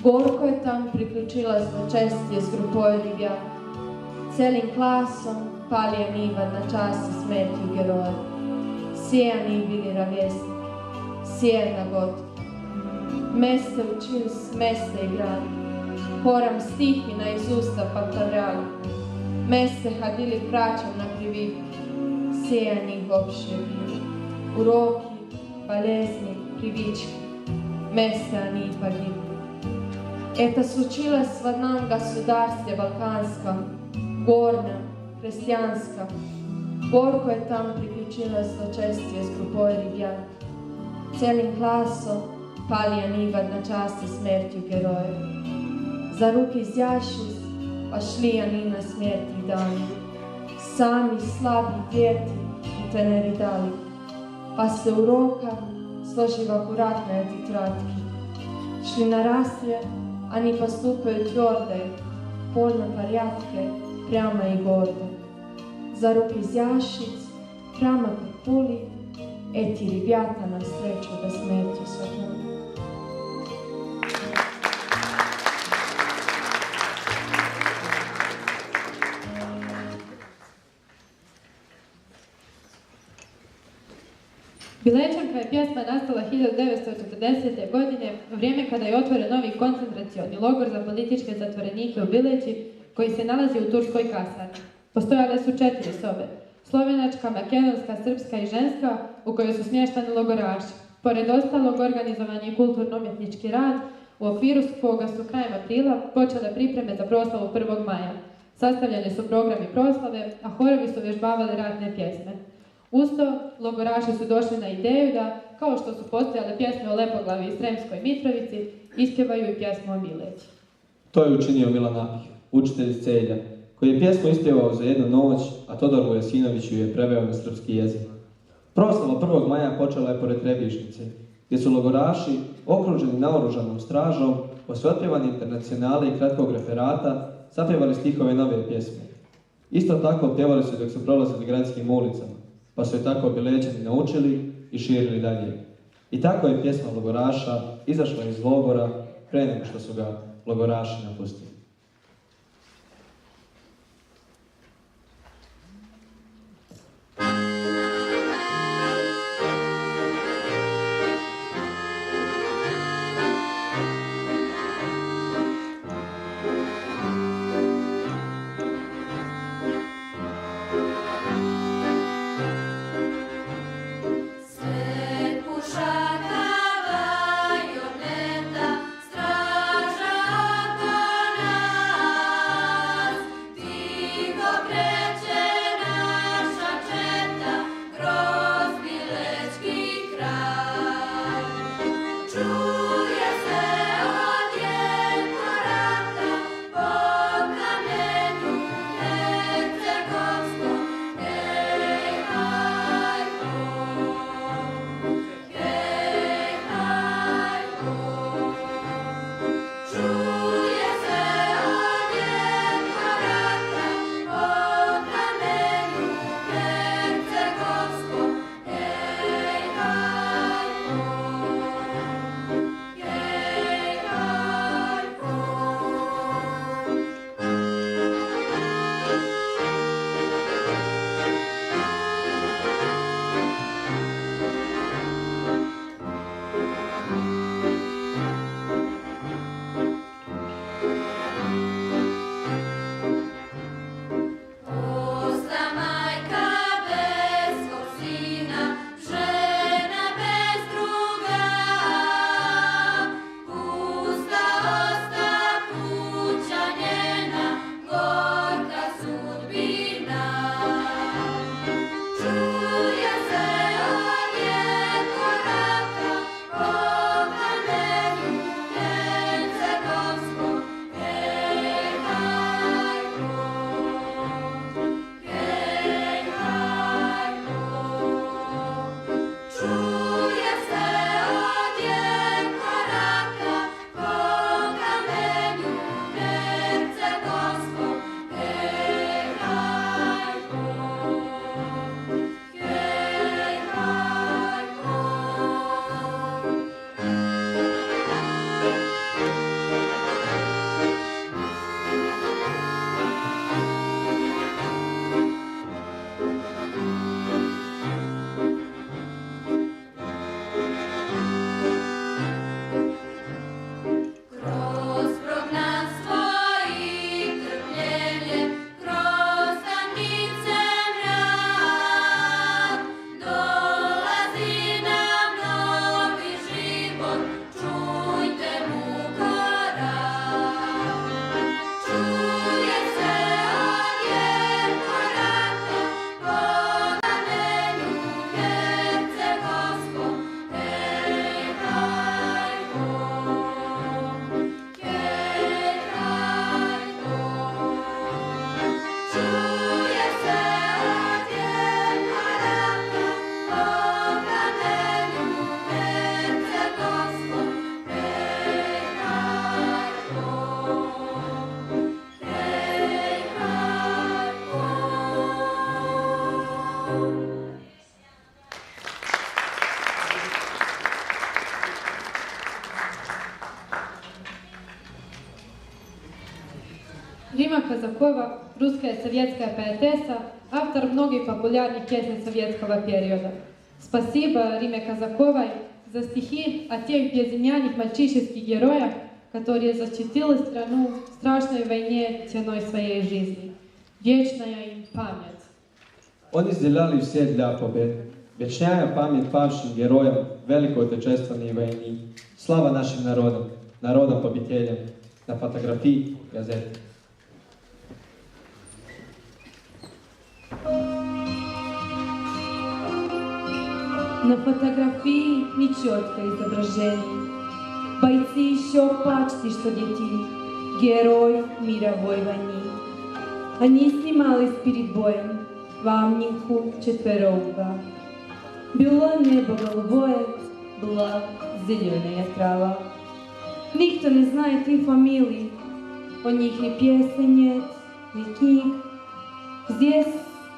Горко je tam priključila zločestje s grupoj ribjata. Celim klasom pali je nivad na čast i smrtju geroja. Sijani bili ravjesnik, sjerna gotovo. Meste učili s mesta i grad, horam stihina iz usta paktavrali. Meste hadili praćom na krivik, sijani ih opše bili. Uroki, bolезни, привычки, вместе они и погибли. Это случилось в одном государстве балканском, горном, христианском. Горко je tam priključila zločestje s grupoj ribjat. Celim klasom pali je nivad na čast i smrtju geroja. Za ruke izjašus, pa šli ani na smrtni dani. Sami slabi djeti i teneri dali. Pa se u roka složiva akuratne titratki. Šli na rastrel, ani postupaju tvrde, polno parjatke, prama i gordo. Za ruke izjašic, prama kupuli, eti ribjata na sreću da smrtju svakom. Bilečanka je pjesma nastala 1940. godine, u vrijeme kada je otvoren novi koncentracioni logor za političke zatvorenike u Bileći, koji se nalazi u turskoj kasarni. Postojale su 4 sobe, slovenačka, makedonska, srpska i ženska, u kojoj su smještani logoraši. Pored ostalog, organizovan je kulturno-umjetnički rad, u okviru koga su krajem aprila počele pripreme za proslavu 1. maja. Sastavljeni su programi proslave, a horovi su vježbavali ratne pjesme. Uz to, logoraši su došli na ideju da, kao što su postojale pjesme o Lepoglavi i Sremskoj Mitrovici, ispjevaju i pjesmu o Bileći. To je učinio Milan Apih, učitelj iz Celja, koji je pjesmu ispjevao za jednu noć, a Todor Vujasinović ju je preveo na srpski jezik. Proslava 1. maja počela je pored Trebišnice, gdje su logoraši, okruženi naoružanom stražom, posle otpjevane internacionale i kratkog referata, zapjevali stihove nove pjesme. Isto tako pjevali su dok su prolazili gradskim ulicama, pa su je tako Bilećani naučili i širili dalje. I tako je pjesma logoraša izašla iz logora pre nego što su ga logoraši napustili. Rima Kazakova, ruska je sovjetska poetesa, autor mnogih popularnih pjesmi sovjetskog perioda. Спасибо Риме Казаковой за стихи о тех безымянных мальчишеских героях, которые защитили страну в страшной войне ценой своей жизни. Вечная им память. Oni izdelali vse dla pobede. Večnjaja pamet pavšim gerojem veliko otečestveni vojni. Slava našim narodom, narodom pobiteljem. Na fotografiji gazete. На фотографии нечетко изображение. Бойцы еще почти что дети, герой мировой войны. Они снимались перед боем в Амнику четвероугла. Было небо голубое, была зеленая трава. Никто не знает их фамилий, о них ни песен нет, ни книг. Здесь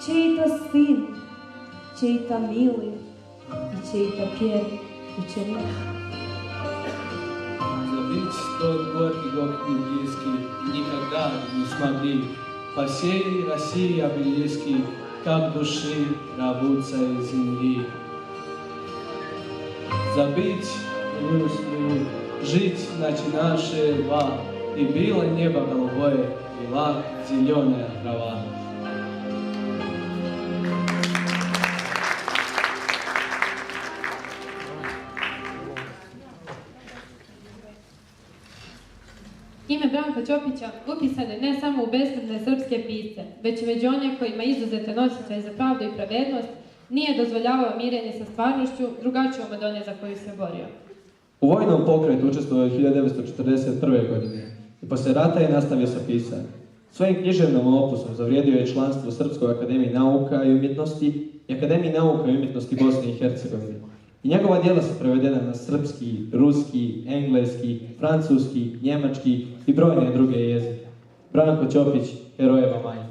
чей-то сын, чей-то милый и чей-то первый ученик. Забыть тот горький год библейский никогда не смогли. По всей России обелиски, как души рвутся из земли. Забыть грустную, жить начинавшие льва, и было небо голубое, была зеленая трава. Ime Branka Ćopića upisano je ne samo u beskrvne srpske pisce, već i među one kojima izuzete nositelj za pravdu i pravednost nije dozvoljavao mirenje sa stvarnošću drugačijom od one za koju se borio. U vojnom pokretu učestvovao je 1941. godine i poslije rata je nastavio sa pisanjem. Svojim književnom opusom zavrijedio je članstvo u Srpskoj akademiji nauka i umjetnosti i Akademiji nauka i umjetnosti Bosne i Hercegovine. I njegova djela su prevedena na srpski, ruski, engleski, francuski, njemački i brojne druge jezike. Branko Ćopić, herojeva majka.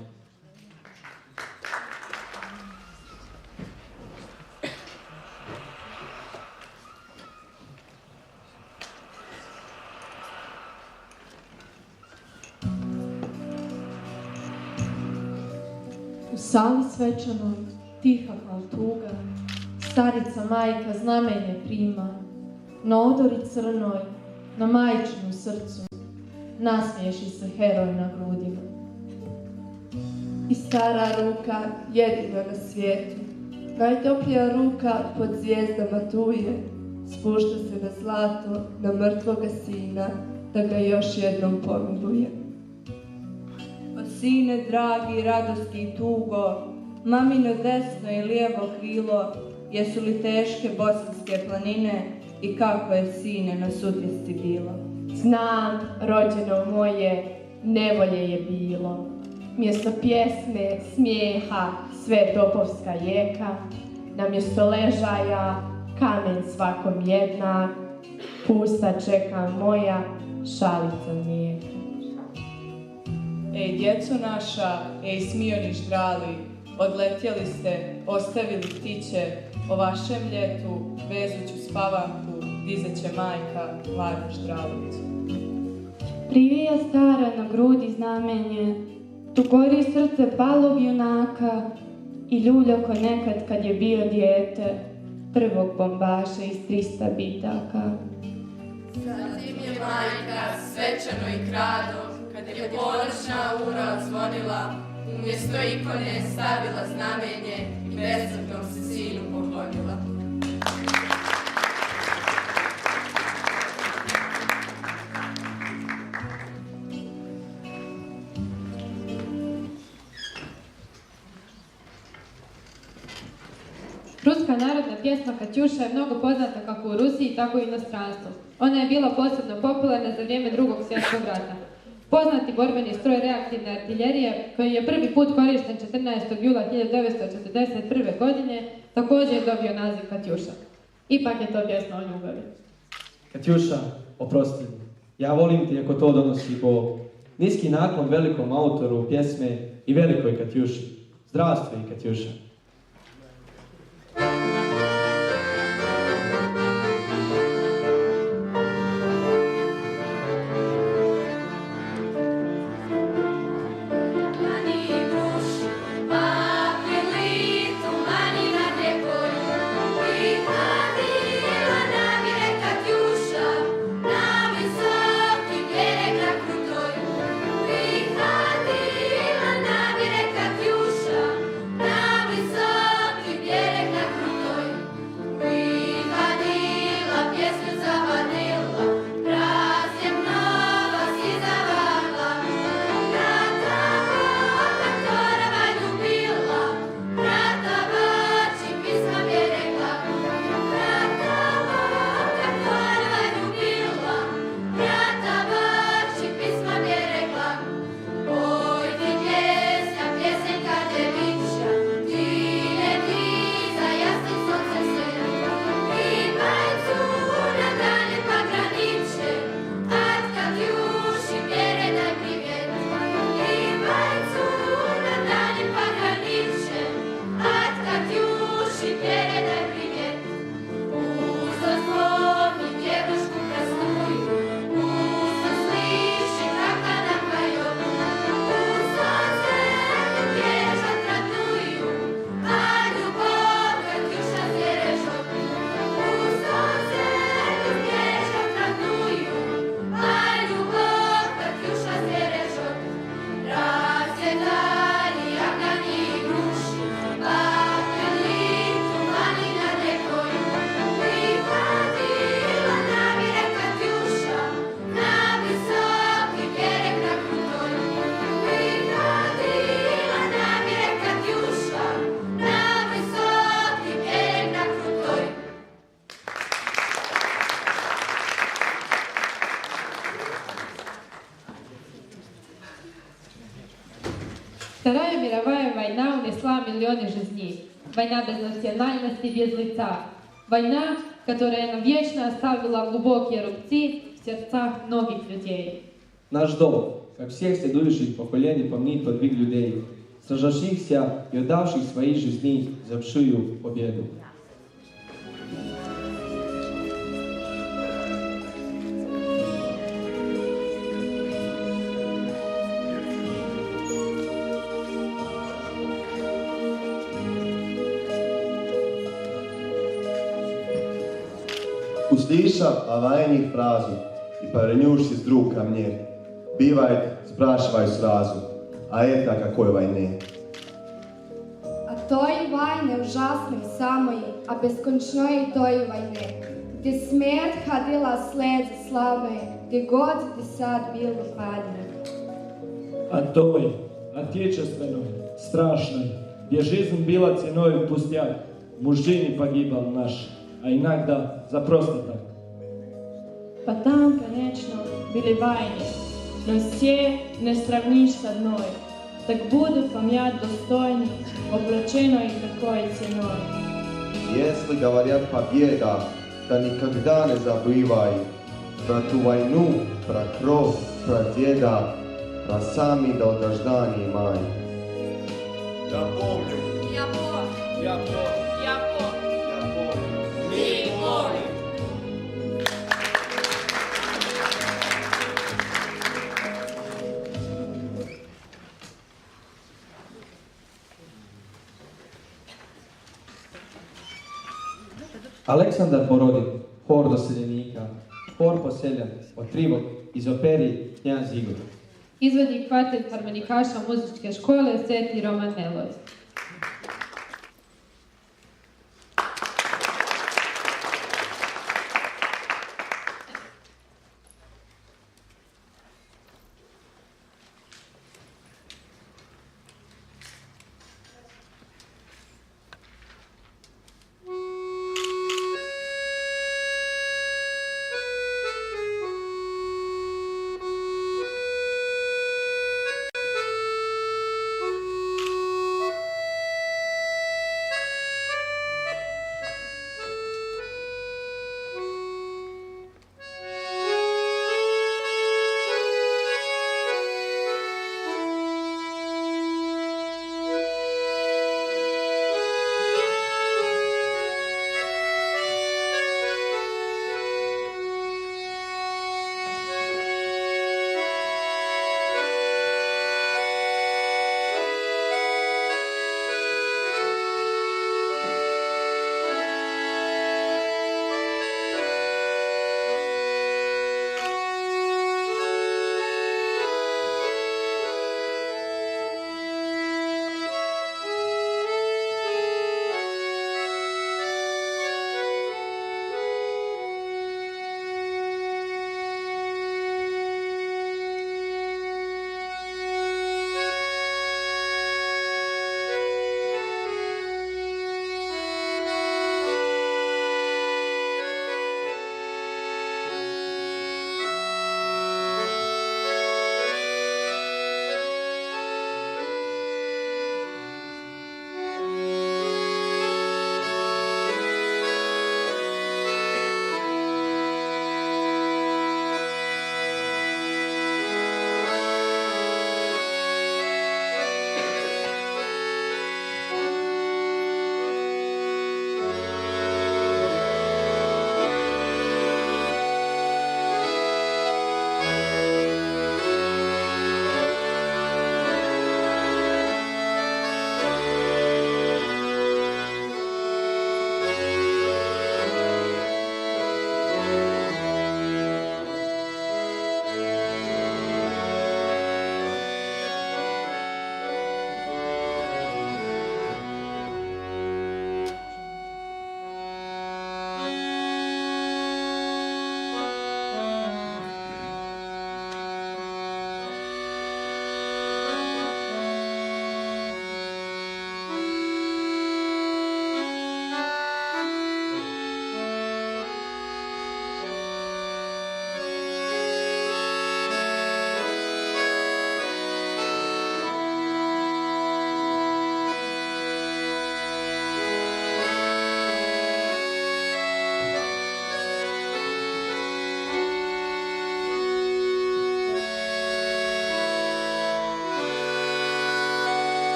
U sali svečanoj, tiha kao tuga, starica majka znamenje prima, na odori crnoj, na majčinu srcu, nasmiješi se heroj na grudima. I stara ruka, jedina na svijetu, najtoplija ruka pod zvijezdama tuje, spušta se na zlato, na mrtvoga sina, da ga još jednom pomiluje. O sine dragi, radosti i tugo, mamino desno i lijevo krilo, jesu li teške bosanske planine i kako je sine na sudbinski bilo? Znam, rođeno moje, nevolje je bilo. Mjesto pjesme, smijeha, sve topovska jeka. Na mjesto ležaja, kamen svakom jednak. Pusta čeka moja, šalica mlijeka. Ej, djeco naša, ej, smioni ždrali, odletjeli ste, ostavili ptiće, o vašem ljetu, vezuću spavanku, dizeće majka, mladu ždralicu. Privija stara na grudi znamenje, tu gori srce palog junaka i ljulja ko nekad kad je bio dijete, prvog bombaša iz 300 bitaka. Zatim je majka svečano i krado, kad je ponoćna ura odzvonila, umjesto ikone stavila znamenje i besrpnom se sinu poklonila. Ruska narodna pjesma Katjuša je mnogo poznata kako u Rusiji, tako i u inostranstvu. Ona je bila posebno popularna za vrijeme Drugog svjetskog rata. Poznati borbeni stroj reaktivne artiljerije, koji je prvi put korišten 14. jula 1941. godine, također je dobio naziv Katjuša. Ipak je to pjesma o ljubavi. Katjuša, oprosti mi. Ja volim ti ako to donosi Bog. Niski naklon velikom autoru pjesme i velikoj Katjuši. Zdravstvoj, Katjuša. Thank you. Вторая мировая война унесла миллионы жизней. Война без национальности, без лица. Война, которая навечно оставила глубокие рубцы в сердцах многих людей. Наш долг, как всех следующих поколений, помнить подвиг людей, сражавшихся и отдавших свои жизни за большую победу. Услышав о войне фразу и повернувшись вдруг ко мне, бывает, спрашиваю сразу, а это какой войны? А той войны ужасной самой, а бесконечной той войны, где смерть ходила след за славой, где год десят бил падник. А той, отечественной, страшной, где жизнь была ценой пустяк, мужчине погибал наш, а иногда за просто так. Pa tam, конечно, были войны, но все не сравнишь с одной. Так буду помнять достойно, облаченной такой ценой. Если говорят победа, то никогда не забывай про ту войну, про кровь, про деда, про самый долгожданный май. Я помню. Я помню. Я помню. Я помню. Я помню. Мы помним. Aleksandar Borodin, hor doseljenika, hor poseljen, otrivok iz operi Knjaz Igor. Izvodi kvartet harmonikaša muzičke škole Sveti Roman Meloj.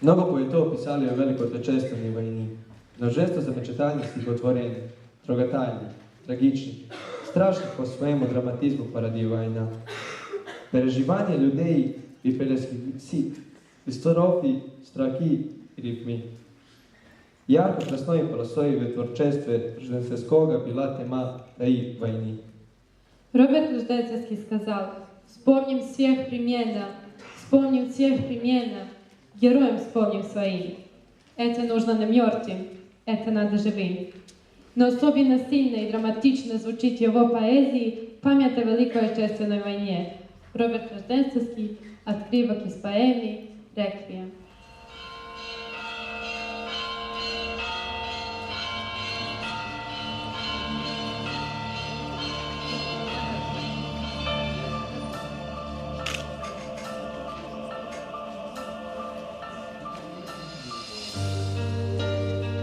Mnogo poetov pisali o velikotečestvenoj vojni, no žesto zamečetanje stihotvorenja, trogatajni, tragični, strašni po svojemu dramatizmu паради война. Переживания людей и пересхит, исторофи, страхи и рифми. Ярко красной полосой в творчестве Рождественского была тема «Раи войны». Роберт Рождественский сказал: «Вспомним всех примена, героям вспомним своим. Это нужно не мертвым, это надо живым». Но особенно сильно и драматично звучит его поэзии память о Великой Отечественной войне. Роберт Рождественский, отрывок из поэмы «Реквием».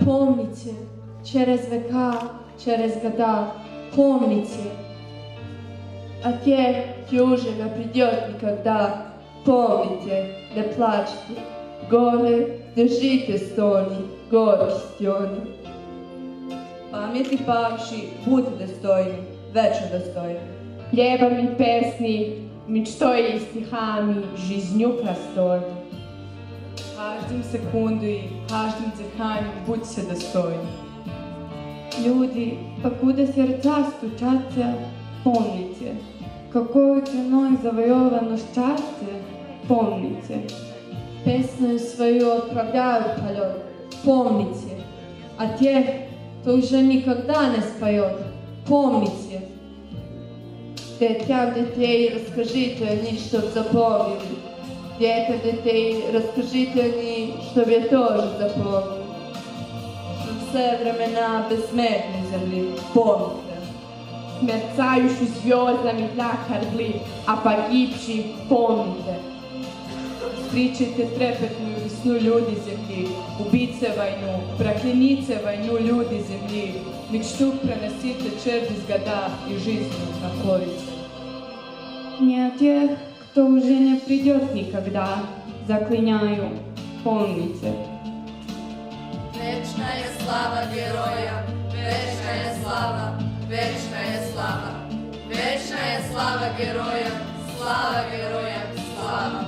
Помните, через века, через года, помните о тех, кто уже не придет никогда. Помните, не плачьте, горе, держите стони, горки стёни. Pameti pavši, budite dostojni, večno dostojni. Pjevami pesni, мечтой и стихами, жизнью простойной. Каждым секундой, каждым дыханием будьте достойны. Люди, покуда сердца стучатся, помните, какой ценой завоевано счастье, помните. Песню свою отправляют в полет, помните. А тех, кто уже никогда не споет, помните. Детям детей расскажите они, чтоб запомнили. Детям детей расскажите они, чтоб я тоже запомнил. Чтоб все времена бессмертной земли, помните. Мерцающий звездами для корабли, а погибших помните. Встречайте трепетную весну люди земли, убийцы войну, прокляните войну люди земли, мечту проносите через года и жизнью накроете. Не о тех, кто уже не придет никогда, заклиняю, помните. Вечная слава героя, вечная слава, вечная слава, вечная слава героя, слава героям, слава.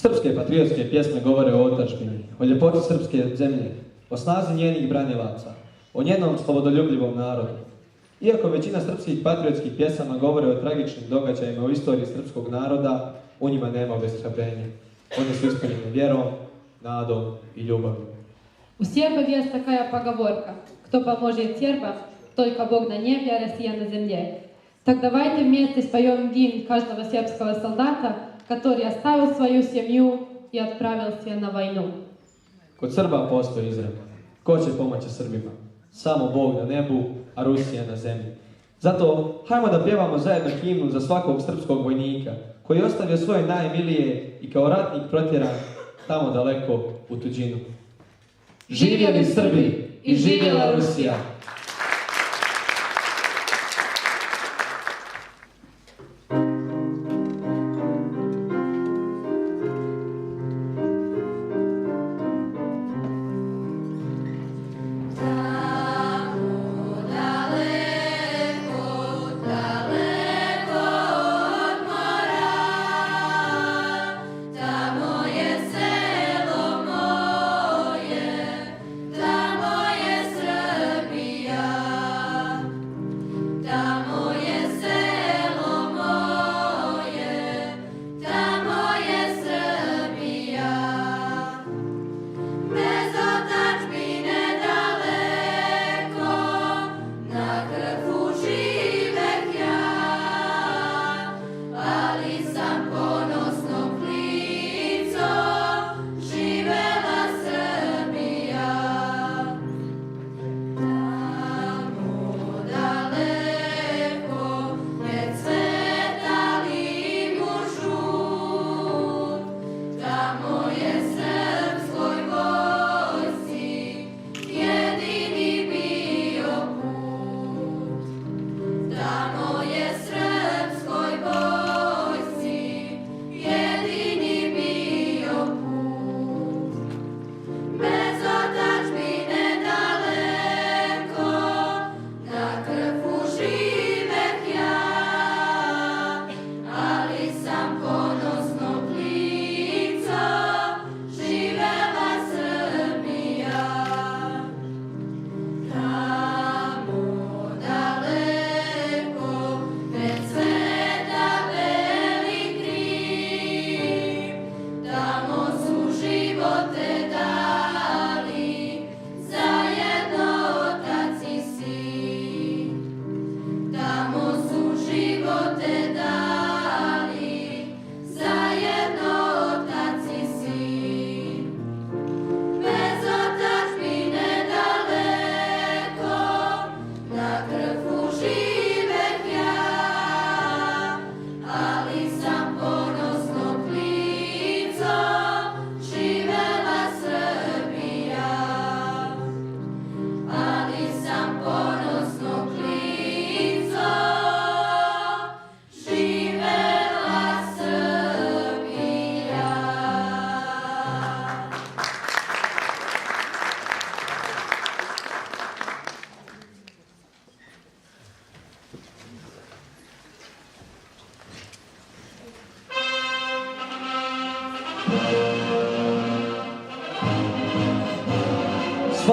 Srpske patriotske pjesme govore o otadžbini, o ljepoti srpske zemlje, o snazi njenih branilaca, o njenom slobodoljubljivom narodu. Iako većina srpskih patriotskih pjesama govore o tragičnim događajima u istoriji srpskog naroda, u njima nema obeshrabrenja. One su ispunjene vjerom, nadom i ljubavlju. У сербов есть такая поговорка: кто поможет сербам, только Бог на небе, а Россия на земле. Так давайте вместе споем гимн каждого сербского солдата, который оставил свою семью и отправился на войну. Kod Srba postoji izreka: ko će pomoći Srbima? Samo Bog na nebu, a Rusija na zemlji. Zato hajmo da pjevamo zajedno himnu za svakog srpskog vojnika koji je ostavio svoje najmilije i kao ratnik protjeran tamo daleko u tuđinu. Živjeli Srbi i živjela Rusija! Tamo je selo moje, tamo je Srbija.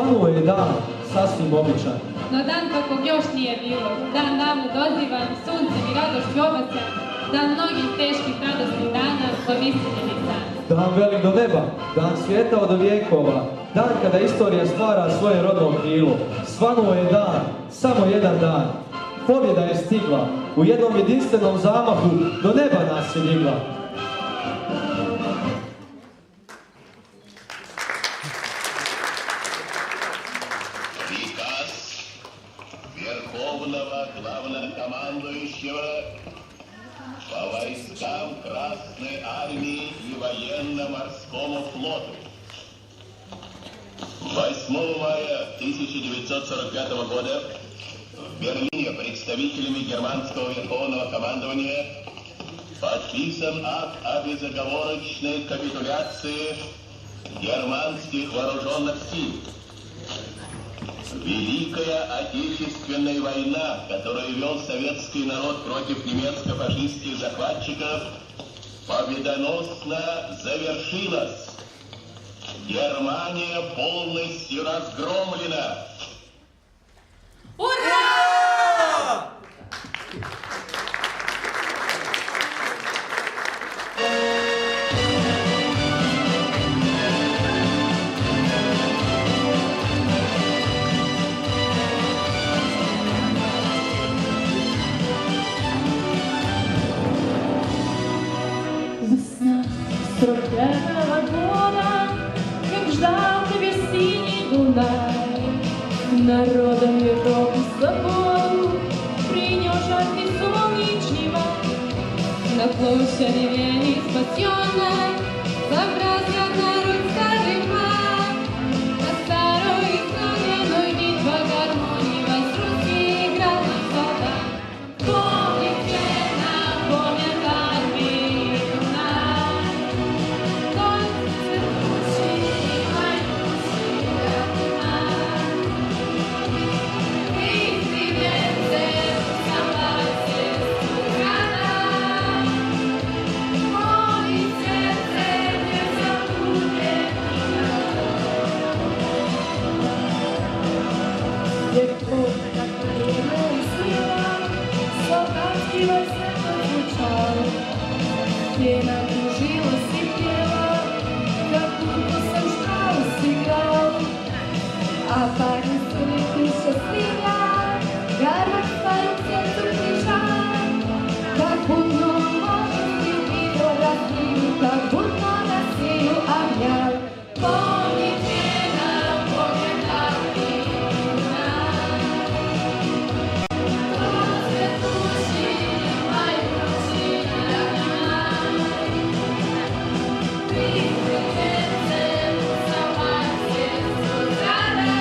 Svanuo je dan, sasvim običan. No dan kakvog još nije bilo, dan davno dozivan, suncem i radošću obasjan, dan mnogih teških radosnih dana, pomisljenih dan. Dan velik do neba, dan svijeta od vijekova, dan kada istorija stvara svoje rodno krilo. Svanuo je dan, samo jedan dan. Pobjeda je stigla, u jednom jedinstvenom zamahu do neba nas je digla. Верховного главнокомандующего по войскам Красной Армии и военно-морскому флоту. 8 мая 1945 года в Берлине представителями германского верховного командования подписан акт о безоговорочной капитуляции германских вооруженных сил. Великая Отечественная война, которую вел советский народ против немецко-фашистских захватчиков, победоносно завершилась. Германия полностью разгромлена. Ура! Весна 45-го года, как ждал тебя синий Дунай, народом Европы с собою принес жаркий солнечный май. На площади Вены спасенной собрался народ старый май. На старой знамяной битва гармонии возрусский играл на солдат. Помните нам, помнят армии нас, только цветущий май Пена кружилась и пела, как будто сам Штраус играл. А парень скрытый счастливя, гармонь в своем сердце прижал. Как будто он может любить Россию, как будто Россию обнял. Помните нам, помнят армии нас, кто цветущий май вручил нам. Ты в сердце сама сердцу рада.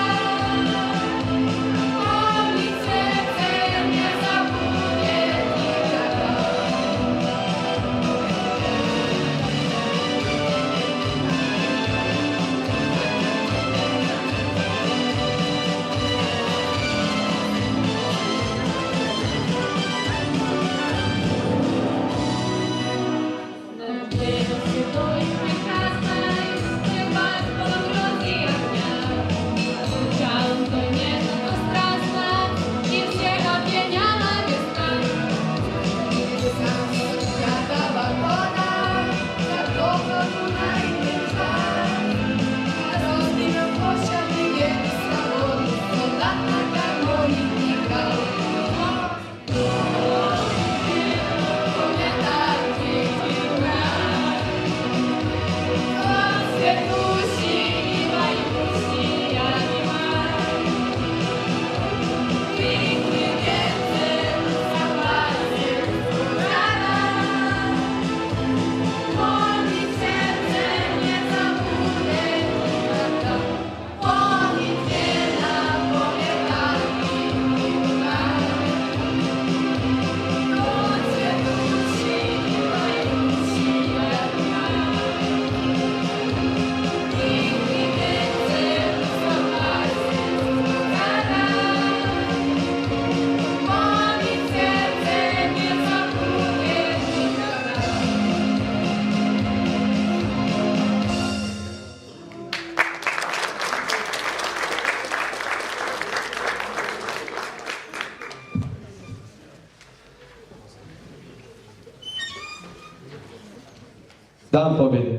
Dan pobjede.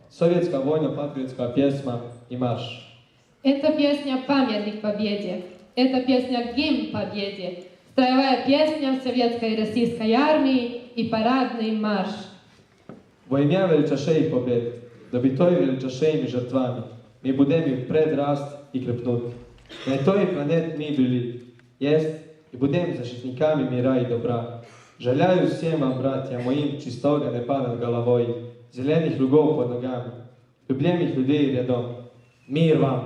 Sovjetska vojno-patriotska pjesma i marš. Это песня «Памятник победе». Это песня «Гимн победе». Строевая песня в советской и российской армии и парадный марш. Во ім'я величашей побед, да би той величашejmi žrtvami, mi budemi pred rast i krepnut. Na той планет mi bili, jest i budem zaštitnikami mira i dobra. Željaju всем вам, братья моим, чистого неба над головой, зеленых лугов под ногами, любимых людей рядом. Mir vam!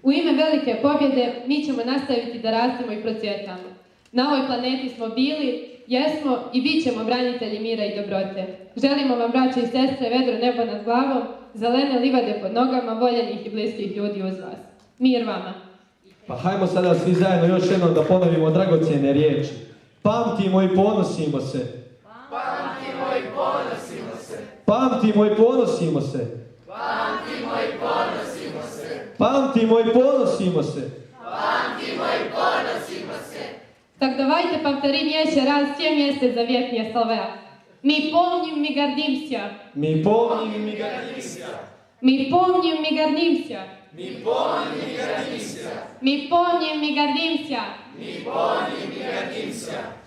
U ime velike pobjede mi ćemo nastaviti da rastemo i procvjetamo. Na ovoj planeti smo bili, jesmo i bit ćemo branitelji mira i dobrote. Želimo vam, braće i sestre, vedro nebo nad glavom, zelene livade pod nogama, voljenih i bliskih ljudi uz vas. Mir vama! Pa hajmo sada svi zajedno još jednom da ponovimo dragocjene riječi. Pamtimo i ponosimo se. Pamtimo i ponosimo se. Pamtimo i ponosimo se. Pamtimo i ponosimo se. Pamtimo i ponosimo se. Pamtimo i ponosimo se. Так давайте повторим еще раз все вместе заветные слова. Мы помним, мы гордимся. Mi pomnim, mi гордимся. Мы помним, мы гордимся. Mi pomnim i gardimся. Мы помним, мы гордимся. Mi pomnim i gardimся.